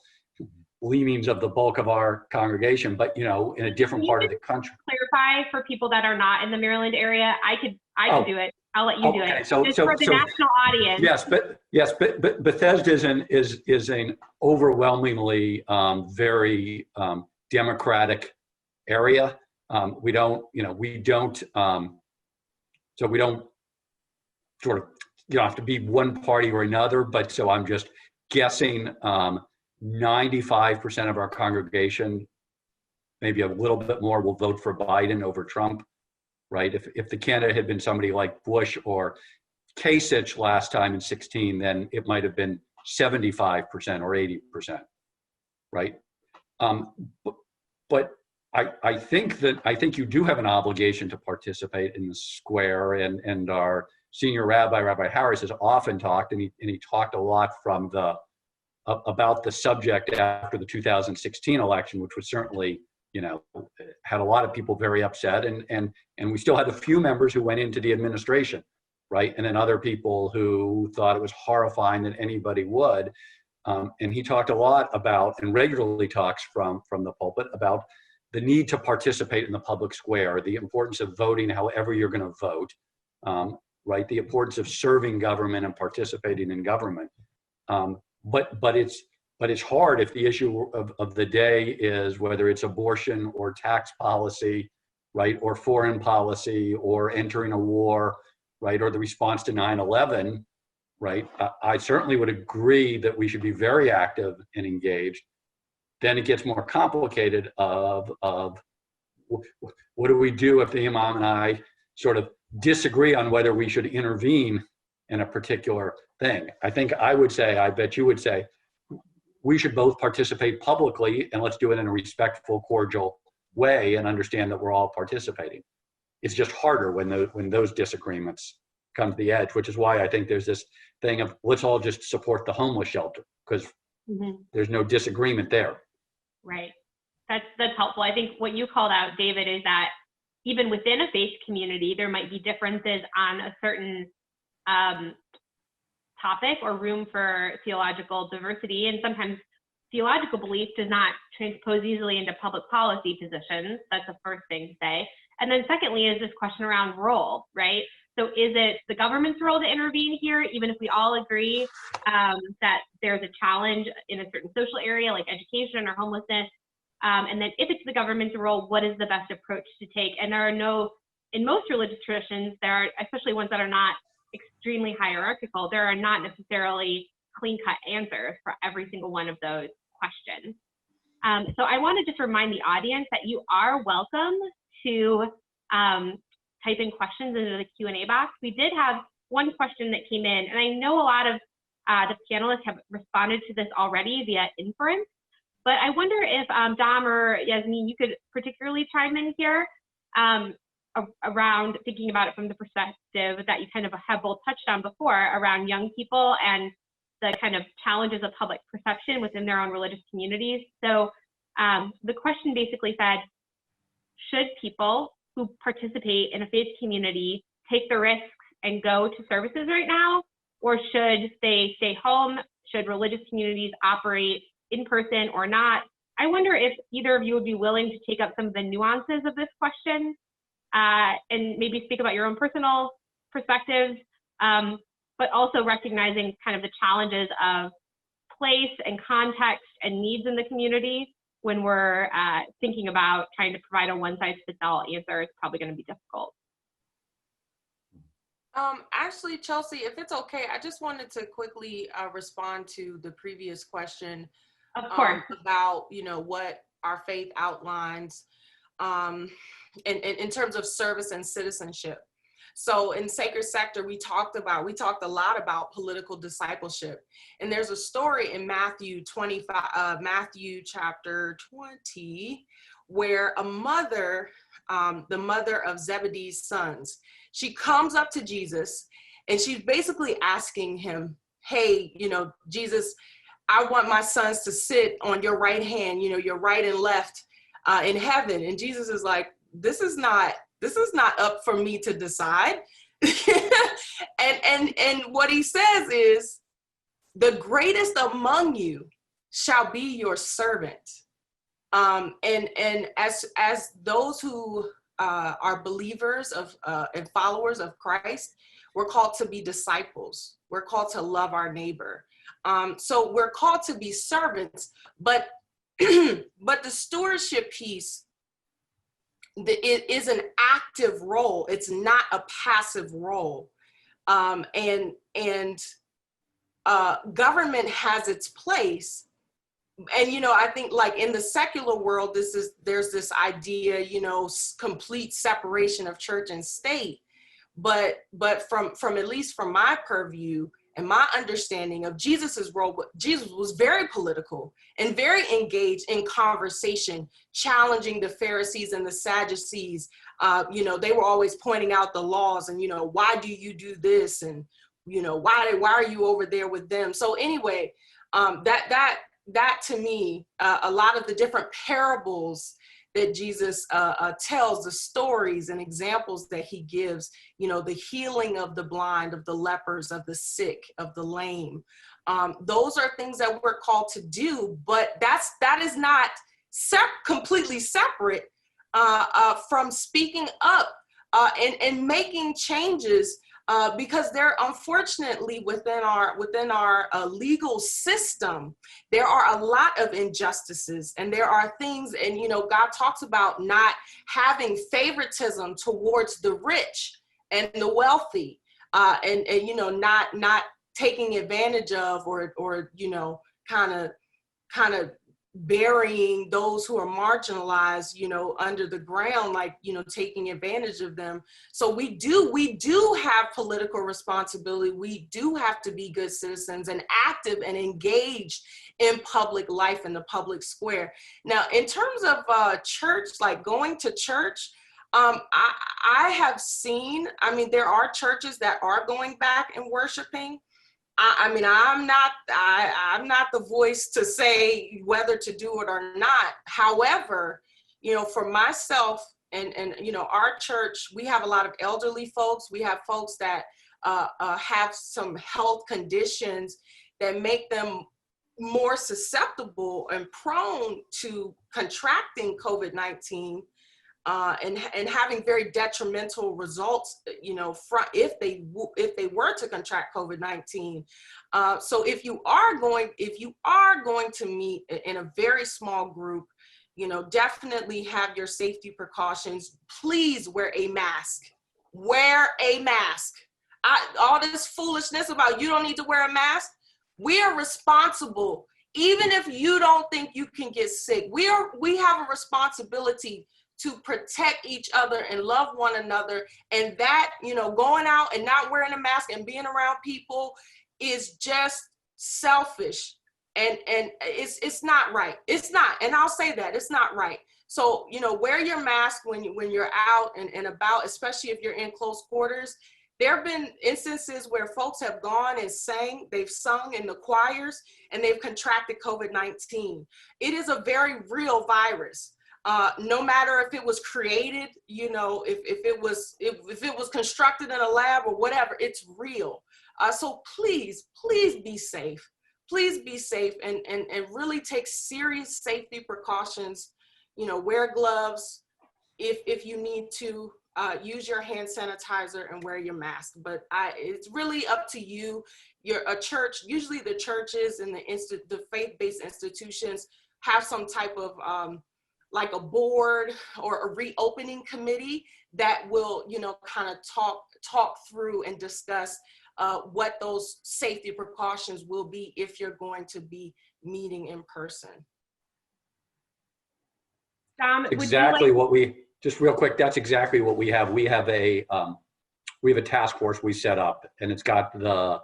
leanings of the bulk of our congregation, but in a different part of the country. Clarify for people that are not in the Maryland area. I could do it. I'll let you do it. So for the national audience. But Bethesda is an overwhelmingly very democratic area. We don't sort of, you don't have to be one party or another, but so I'm just guessing 95% of our congregation, maybe a little bit more, will vote for Biden over Trump, right? If the candidate had been somebody like Bush or Kasich last time in 2016, then it might have been 75% or 80%, right? But I think you do have an obligation to participate in the square, and our senior rabbi, Rabbi Harris, has often talked, and he talked a lot about the subject after the 2016 election, which was certainly, had a lot of people very upset, and we still had a few members who went into the administration, right? And then other people who thought it was horrifying that anybody would. And he talked a lot about, and regularly talks from the pulpit, about the need to participate in the public square, the importance of voting however you're going to vote, right? The importance of serving government and participating in government. But it's hard if the issue of the day is whether it's abortion or tax policy, right? Or foreign policy, or entering a war, right? Or the response to 9/11, right? I certainly would agree that we should be very active and engaged. Then it gets more complicated of what do we do if the imam and I sort of disagree on whether we should intervene in a particular thing. I think I would say, I bet you would say, we should both participate publicly, and let's do it in a respectful, cordial way and understand that we're all participating. It's just harder when those disagreements come to the edge, which is why I think there's this thing of let's all just support the homeless shelter, because there's no disagreement there. Right. That's helpful. I think what you called out, David, is that even within a faith community, there might be differences on a certain topic or room for theological diversity. And sometimes theological belief does not transpose easily into public policy positions. That's the first thing to say. And then secondly is this question around role, right? So is it the government's role to intervene here, even if we all agree that there's a challenge in a certain social area like education or homelessness? And then if it's the government's role, what is the best approach to take? And there are in most religious traditions, there are, especially ones that are not extremely hierarchical, there are not necessarily clean-cut answers for every single one of those questions. So I want to just remind the audience that you are welcome to type in questions into the Q&A box. We did have one question that came in, and I know a lot of the panelists have responded to this already via inference, but I wonder if Dom or Yasmine, you could particularly chime in here around thinking about it from the perspective that you kind of have both touched on before around young people and the kind of challenges of public perception within their own religious communities. So the question basically said, should people who participate in a faith community take the risks and go to services right now, or should they stay home? Should religious communities operate in person or not? I wonder if either of you would be willing to take up some of the nuances of this question and maybe speak about your own personal perspectives, but also recognizing kind of the challenges of place and context and needs in the community when we're thinking about trying to provide a one-size-fits-all answer. It's probably going to be difficult. Actually, Chelsea, if it's okay, I just wanted to quickly respond to the previous question. Of course. About, what our faith outlines in terms of service and citizenship. So in Sacred Sector, we talked a lot about political discipleship. And there's a story in Matthew chapter 20, where a mother, the mother of Zebedee's sons, she comes up to Jesus and she's basically asking him, hey, Jesus, I want my sons to sit on your right hand, your right and left in heaven. And Jesus is like, this is not up for me to decide. and what he says is, the greatest among you shall be your servant. And as those who are believers of and followers of Christ, we're called to be disciples. We're called to love our neighbor. So we're called to be servants, but but the stewardship piece, it is an active role. It's not a passive role. And government has its place. And, I think like in the secular world, there's this idea, complete separation of church and state. But from at least from my purview and my understanding of Jesus's role, Jesus was very political and very engaged in conversation, challenging the Pharisees and the Sadducees. They were always pointing out the laws and, why do you do this? And, why are you over there with them? So anyway, that to me, a lot of the different parables that Jesus tells, the stories and examples that he gives, the healing of the blind, of the lepers, of the sick, of the lame. Those are things that we're called to do, but that is not completely separate from speaking up and making changes. Because there, unfortunately, within our legal system, there are a lot of injustices, and there are things, and God talks about not having favoritism towards the rich and the wealthy, and not taking advantage of or kind of burying those who are marginalized, under the ground, like, taking advantage of them. So we do have political responsibility. We do have to be good citizens and active and engaged in public life in the public square. Now, in terms of church, like going to church, I have seen, there are churches that are going back and worshiping. I'm not the voice to say whether to do it or not. However, for myself and our church, we have a lot of elderly folks. We have folks that have some health conditions that make them more susceptible and prone to contracting COVID-19. And having very detrimental results, if they were to contract COVID-19. So if you are going to meet in a very small group, definitely have your safety precautions. Please wear a mask. Wear a mask. All this foolishness about you don't need to wear a mask. We are responsible. Even if you don't think you can get sick, we have a responsibility to protect each other and love one another. And that, going out and not wearing a mask and being around people is just selfish. And it's not right. It's not. And I'll say that it's not right. So, wear your mask when you're out and about, especially if you're in close quarters. There have been instances where folks have gone and they've sung in the choirs and they've contracted COVID-19. It is a very real virus. No matter if it was created, if it was constructed in a lab or whatever, it's real. So please be safe. Please be safe and really take serious safety precautions. Wear gloves if you need to. use your hand sanitizer and wear your mask. But it's really up to you. You're a church, usually the churches and the faith-based institutions have some type of like a board or a reopening committee that will, you know, kind of talk through and discuss what those safety precautions will be if you're going to be meeting in person. Exactly what we, just real quick, that's exactly what we have. We have a task force we set up, and it's got the,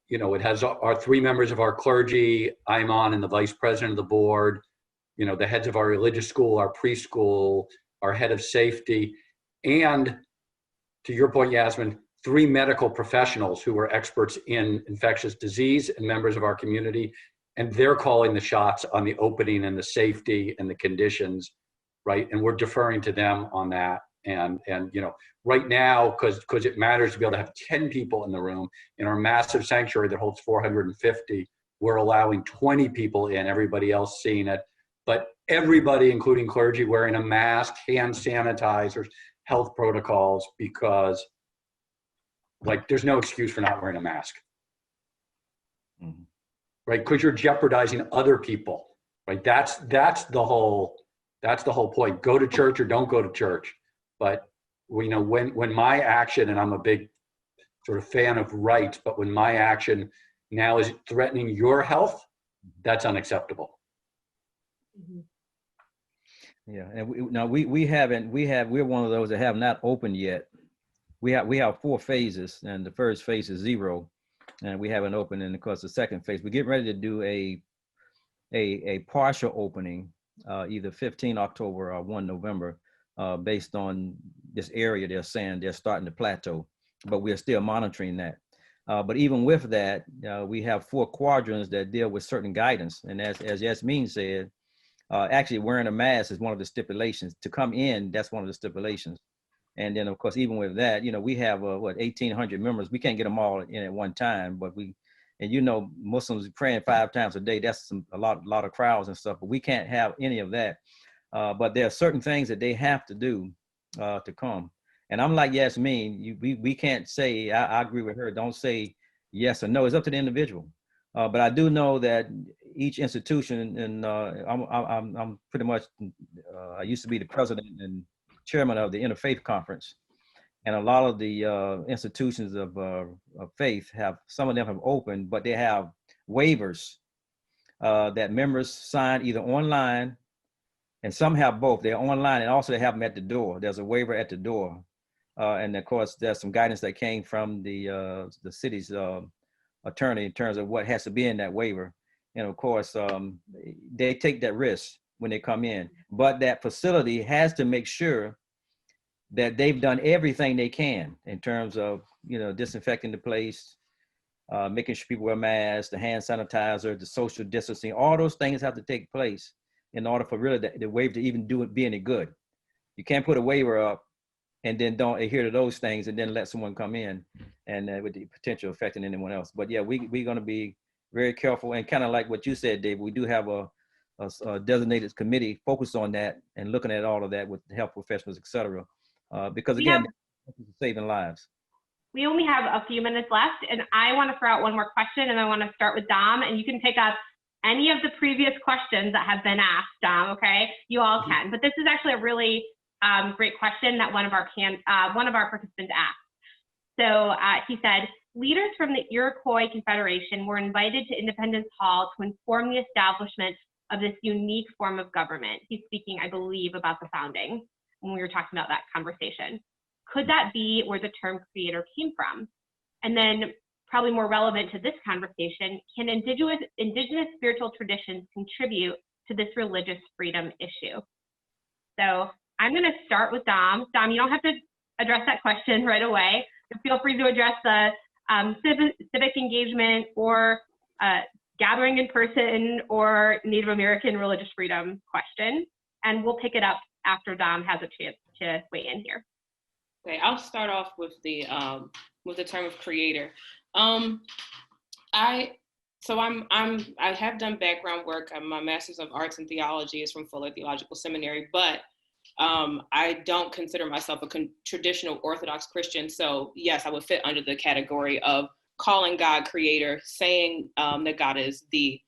you know, it has our 3 members of our clergy, I'm on, and the vice president of the board, you know, the heads of our religious school, our preschool, our head of safety, and to your point, Yasmine, 3 medical professionals who are experts in infectious disease and members of our community, and they're calling the shots on the opening and the safety and the conditions, right? And we're deferring to them on that. And you know, right now, because it matters to be able to have 10 people in the room, in our massive sanctuary that holds 450, we're allowing 20 people in, everybody else seeing it. But everybody, including clergy, wearing a mask, hand sanitizers, health protocols, because like there's no excuse for not wearing a mask. Mm-hmm. Right? Because you're jeopardizing other people, right? That's the whole point. Go to church or don't go to church. But you know, when my action, and I'm a big sort of fan of rights, but when my action now is threatening your health, that's unacceptable. Mm-hmm. Yeah, and we're one of those that have not opened yet. We have 4 phases, and the first phase is 0, and we haven't opened. And of course, the second phase, we're getting ready to do a partial opening, either 15 October or 1 November, based on this area. They're saying they're starting to plateau, but we're still monitoring that. But even with that, we have 4 quadrants that deal with certain guidance, and as Yasmine said, actually wearing a mask is one of the stipulations. To come in, that's one of the stipulations. And then, of course, even with that, you know, we have, 1,800 members. We can't get them all in at one time, but and you know, Muslims praying 5 times a day, that's a lot of crowds and stuff, but we can't have any of that. But there are certain things that they have to do to come. And I'm like Yasmine, we can't say, I agree with her, don't say yes or no. It's up to the individual. But I do know that each institution, and I'm pretty much, I used to be the president and chairman of the Interfaith Conference. And a lot of the institutions of faith some of them have opened, but they have waivers that members sign either online, and some have both. They're online, and also they have them at the door. There's a waiver at the door. And of course, there's some guidance that came from the city's attorney in terms of what has to be in that waiver. And of course, they take that risk when they come in, but that facility has to make sure that they've done everything they can in terms of, you know, disinfecting the place, making sure people wear masks, the hand sanitizer, the social distancing. All those things have to take place in order for really the waiver to even be any good. You can't put a waiver up and then don't adhere to those things and then let someone come in and with the potential affecting anyone else. But yeah, we're going to be very careful, and kind of like what you said, Dave, we do have a designated committee focused on that and looking at all of that with health professionals, et cetera, because again, saving lives. We only have a few minutes left, and I want to throw out one more question, and I want to start with Dom, and you can pick up any of the previous questions that have been asked, Dom, okay? You all can, but this is actually a really great question that one of our participants asked. So he said, leaders from the Iroquois Confederation were invited to Independence Hall to inform the establishment of this unique form of government. He's speaking, I believe, about the founding when we were talking about that conversation. Could that be where the term creator came from? And then probably more relevant to this conversation, can indigenous spiritual traditions contribute to this religious freedom issue? So I'm gonna start with Dom. Dom, you don't have to address that question right away. Feel free to address the civic engagement or gathering in person or Native American religious freedom question. And we'll pick it up after Dom has a chance to weigh in here. Okay, I'll start off with the term of creator. I have done background work. My master's of arts and theology is from Fuller Theological Seminary, but I don't consider myself a traditional Orthodox Christian. So yes, I would fit under the category of calling God creator, saying that God is the,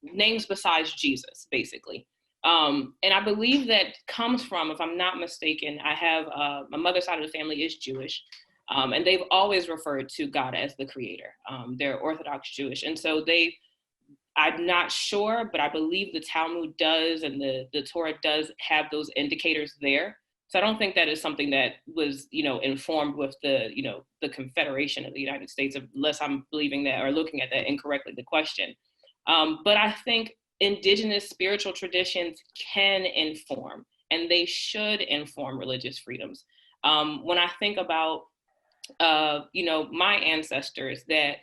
names besides Jesus, basically. And I believe that comes from, if I'm not mistaken, I have, my mother's side of the family is Jewish. And they've always referred to God as the creator. They're Orthodox Jewish. And so I'm not sure, but I believe the Talmud does and the Torah does have those indicators there. So I don't think that is something that was, informed with the Confederation of the United States, unless I'm believing that or looking at that incorrectly, the question. But I think indigenous spiritual traditions can inform, and they should inform religious freedoms. When I think about, my ancestors that,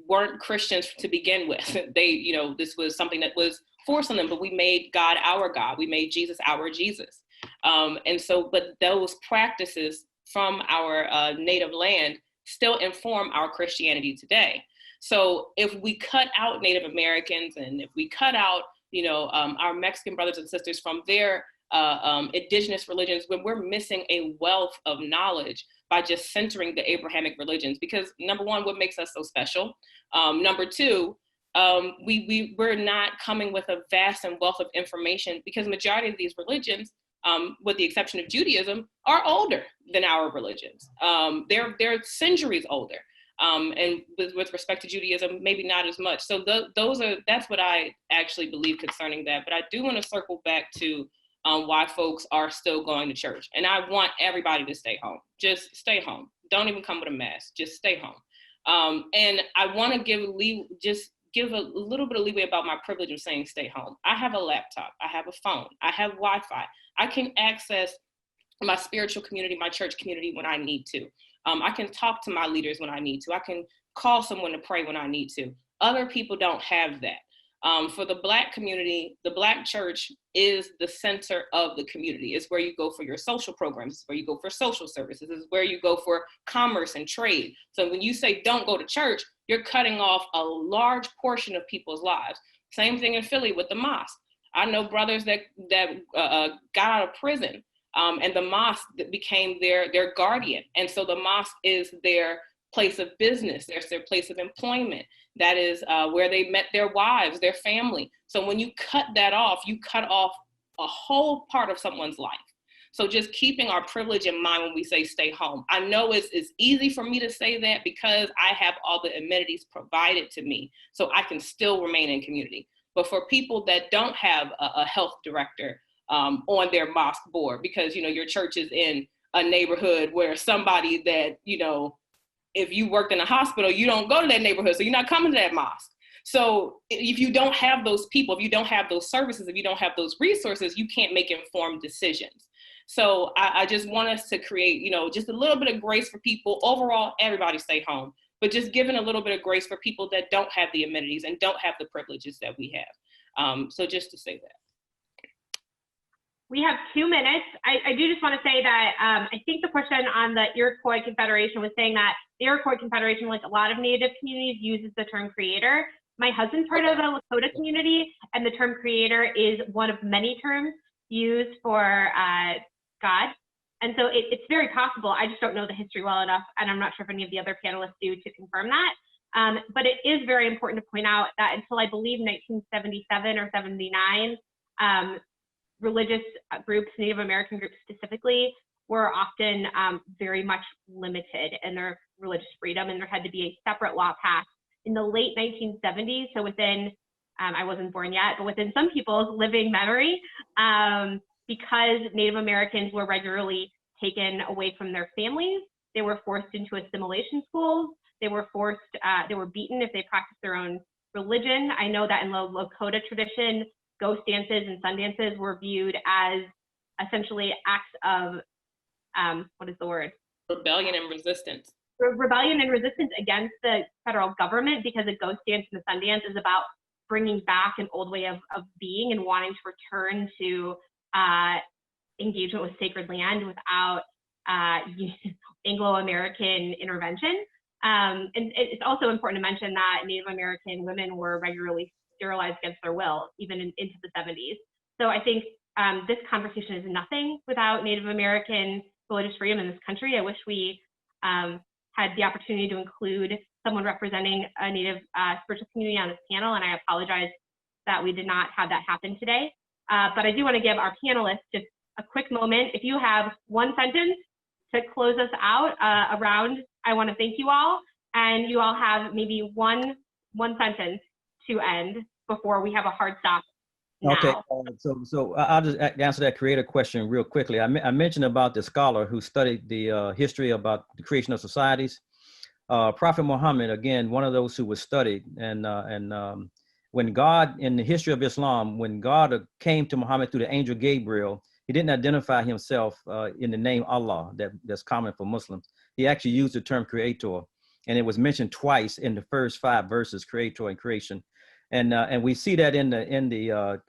weren't Christians to begin with, they, this was something that was forced on them, but we made God our God. We made Jesus our Jesus. And so, but those practices from our native land still inform our Christianity today. So if we cut out Native Americans and if we cut out, our Mexican brothers and sisters from their indigenous religions, when we're missing a wealth of knowledge by just centering the Abrahamic religions, because number one, what makes us so special? Number two, we're not coming with a vast and wealth of information, because majority of these religions, with the exception of Judaism, are older than our religions. They're centuries older. And with respect to Judaism, maybe not as much. So that's what I actually believe concerning that. But I do want to circle back to why folks are still going to church. And I want everybody to stay home. Just stay home. Don't even come with a mask. Just stay home. And I want to give a little bit of leeway about my privilege of saying stay home. I have a laptop. I have a phone. I have Wi-Fi. I can access my spiritual community, my church community when I need to. I can talk to my leaders when I need to. I can call someone to pray when I need to. Other people don't have that. For the Black community, the Black church is the center of the community. It's where you go for your social programs. It's where you go for social services. It's where you go for commerce and trade. So when you say don't go to church, you're cutting off a large portion of people's lives. Same thing in Philly with the mosque. I know brothers that got out of prison. And the mosque became their guardian. And so the mosque is their place of business. There's their place of employment. That is where they met their wives, their family. So when you cut that off, you cut off a whole part of someone's life. So just keeping our privilege in mind when we say stay home. I know it's easy for me to say that because I have all the amenities provided to me, so I can still remain in community. But for people that don't have a health director on their mosque board, because your church is in a neighborhood where somebody that if you worked in a hospital, you don't go to that neighborhood, so you're not coming to that mosque. So if you don't have those people, if you don't have those services, if you don't have those resources, you can't make informed decisions. So I just want us to create just a little bit of grace for people. Overall, everybody stay home, but just giving a little bit of grace for people that don't have the amenities and don't have the privileges that we have. So just to say that. We have 2 minutes. I do just want to say that I think the question on the Iroquois Confederation was saying that the Iroquois Confederation, like a lot of Native communities, uses the term creator. My husband's part of the Lakota community, and the term creator is one of many terms used for God. And so it's very possible. I just don't know the history well enough, and I'm not sure if any of the other panelists do to confirm that. But it is very important to point out that until I believe 1977 or 79, religious groups, Native American groups specifically, were often very much limited in their religious freedom, and there had to be a separate law passed in the late 1970s. So within, I wasn't born yet, but within some people's living memory, because Native Americans were regularly taken away from their families, they were forced into assimilation schools. They were they were beaten if they practiced their own religion. I know that in the Lakota tradition, ghost dances and sun dances were viewed as essentially acts of, what is the word? Rebellion and resistance. Rebellion and resistance against the federal government, because a ghost dance and a sun dance is about bringing back an old way of being and wanting to return to engagement with sacred land without Anglo-American intervention. And it's also important to mention that Native American women were regularly sterilized against their will, even into the 70s. So I think this conversation is nothing without Native American religious freedom in this country. I wish we had the opportunity to include someone representing a Native spiritual community on this panel, and I apologize that we did not have that happen today. But I do want to give our panelists just a quick moment. If you have one sentence to close us out around, I want to thank you all, and you all have maybe one sentence to end before we have a hard stop now. Okay, so I'll just answer that creator question real quickly. I mentioned about the scholar who studied the history about the creation of societies. Prophet Muhammad, again, one of those who was studied, and when God, in the history of Islam, when God came to Muhammad through the angel Gabriel, he didn't identify himself in the name Allah, that's common for Muslims. He actually used the term creator, and it was mentioned twice in the first 5 verses, creator and creation. And we see that in the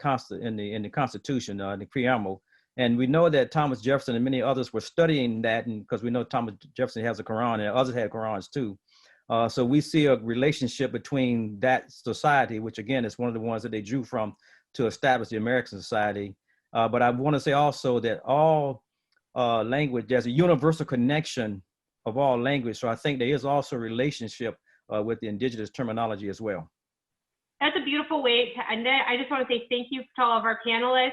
Constitution, the preamble. And we know that Thomas Jefferson and many others were studying that, and because we know Thomas Jefferson has a Quran and others had Qurans too. So we see a relationship between that society, which again is one of the ones that they drew from to establish the American society. But I want to say also that all language, there's a universal connection of all language. So I think there is also a relationship with the indigenous terminology as well. That's a beautiful way to end it. I just want to say thank you to all of our panelists.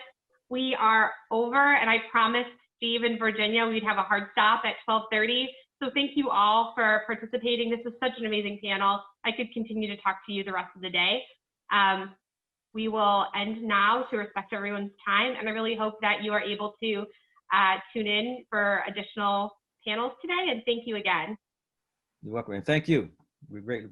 We are over, and I promised Steve and Virginia we'd have a hard stop at 12:30. So thank you all for participating. This was such an amazing panel. I could continue to talk to you the rest of the day. We will end now to respect everyone's time, and I really hope that you are able to tune in for additional panels today, and thank you again. You're welcome, and thank you. We're great.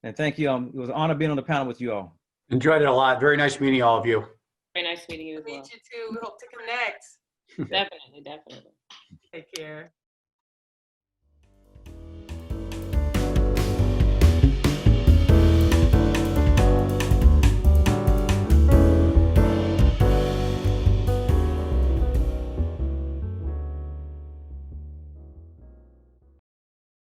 And thank you. It was an honor being on the panel with you all. Enjoyed it a lot. Very nice meeting all of you. Very nice meeting you as well. Meet you too. We hope to connect. Definitely, definitely. Take care.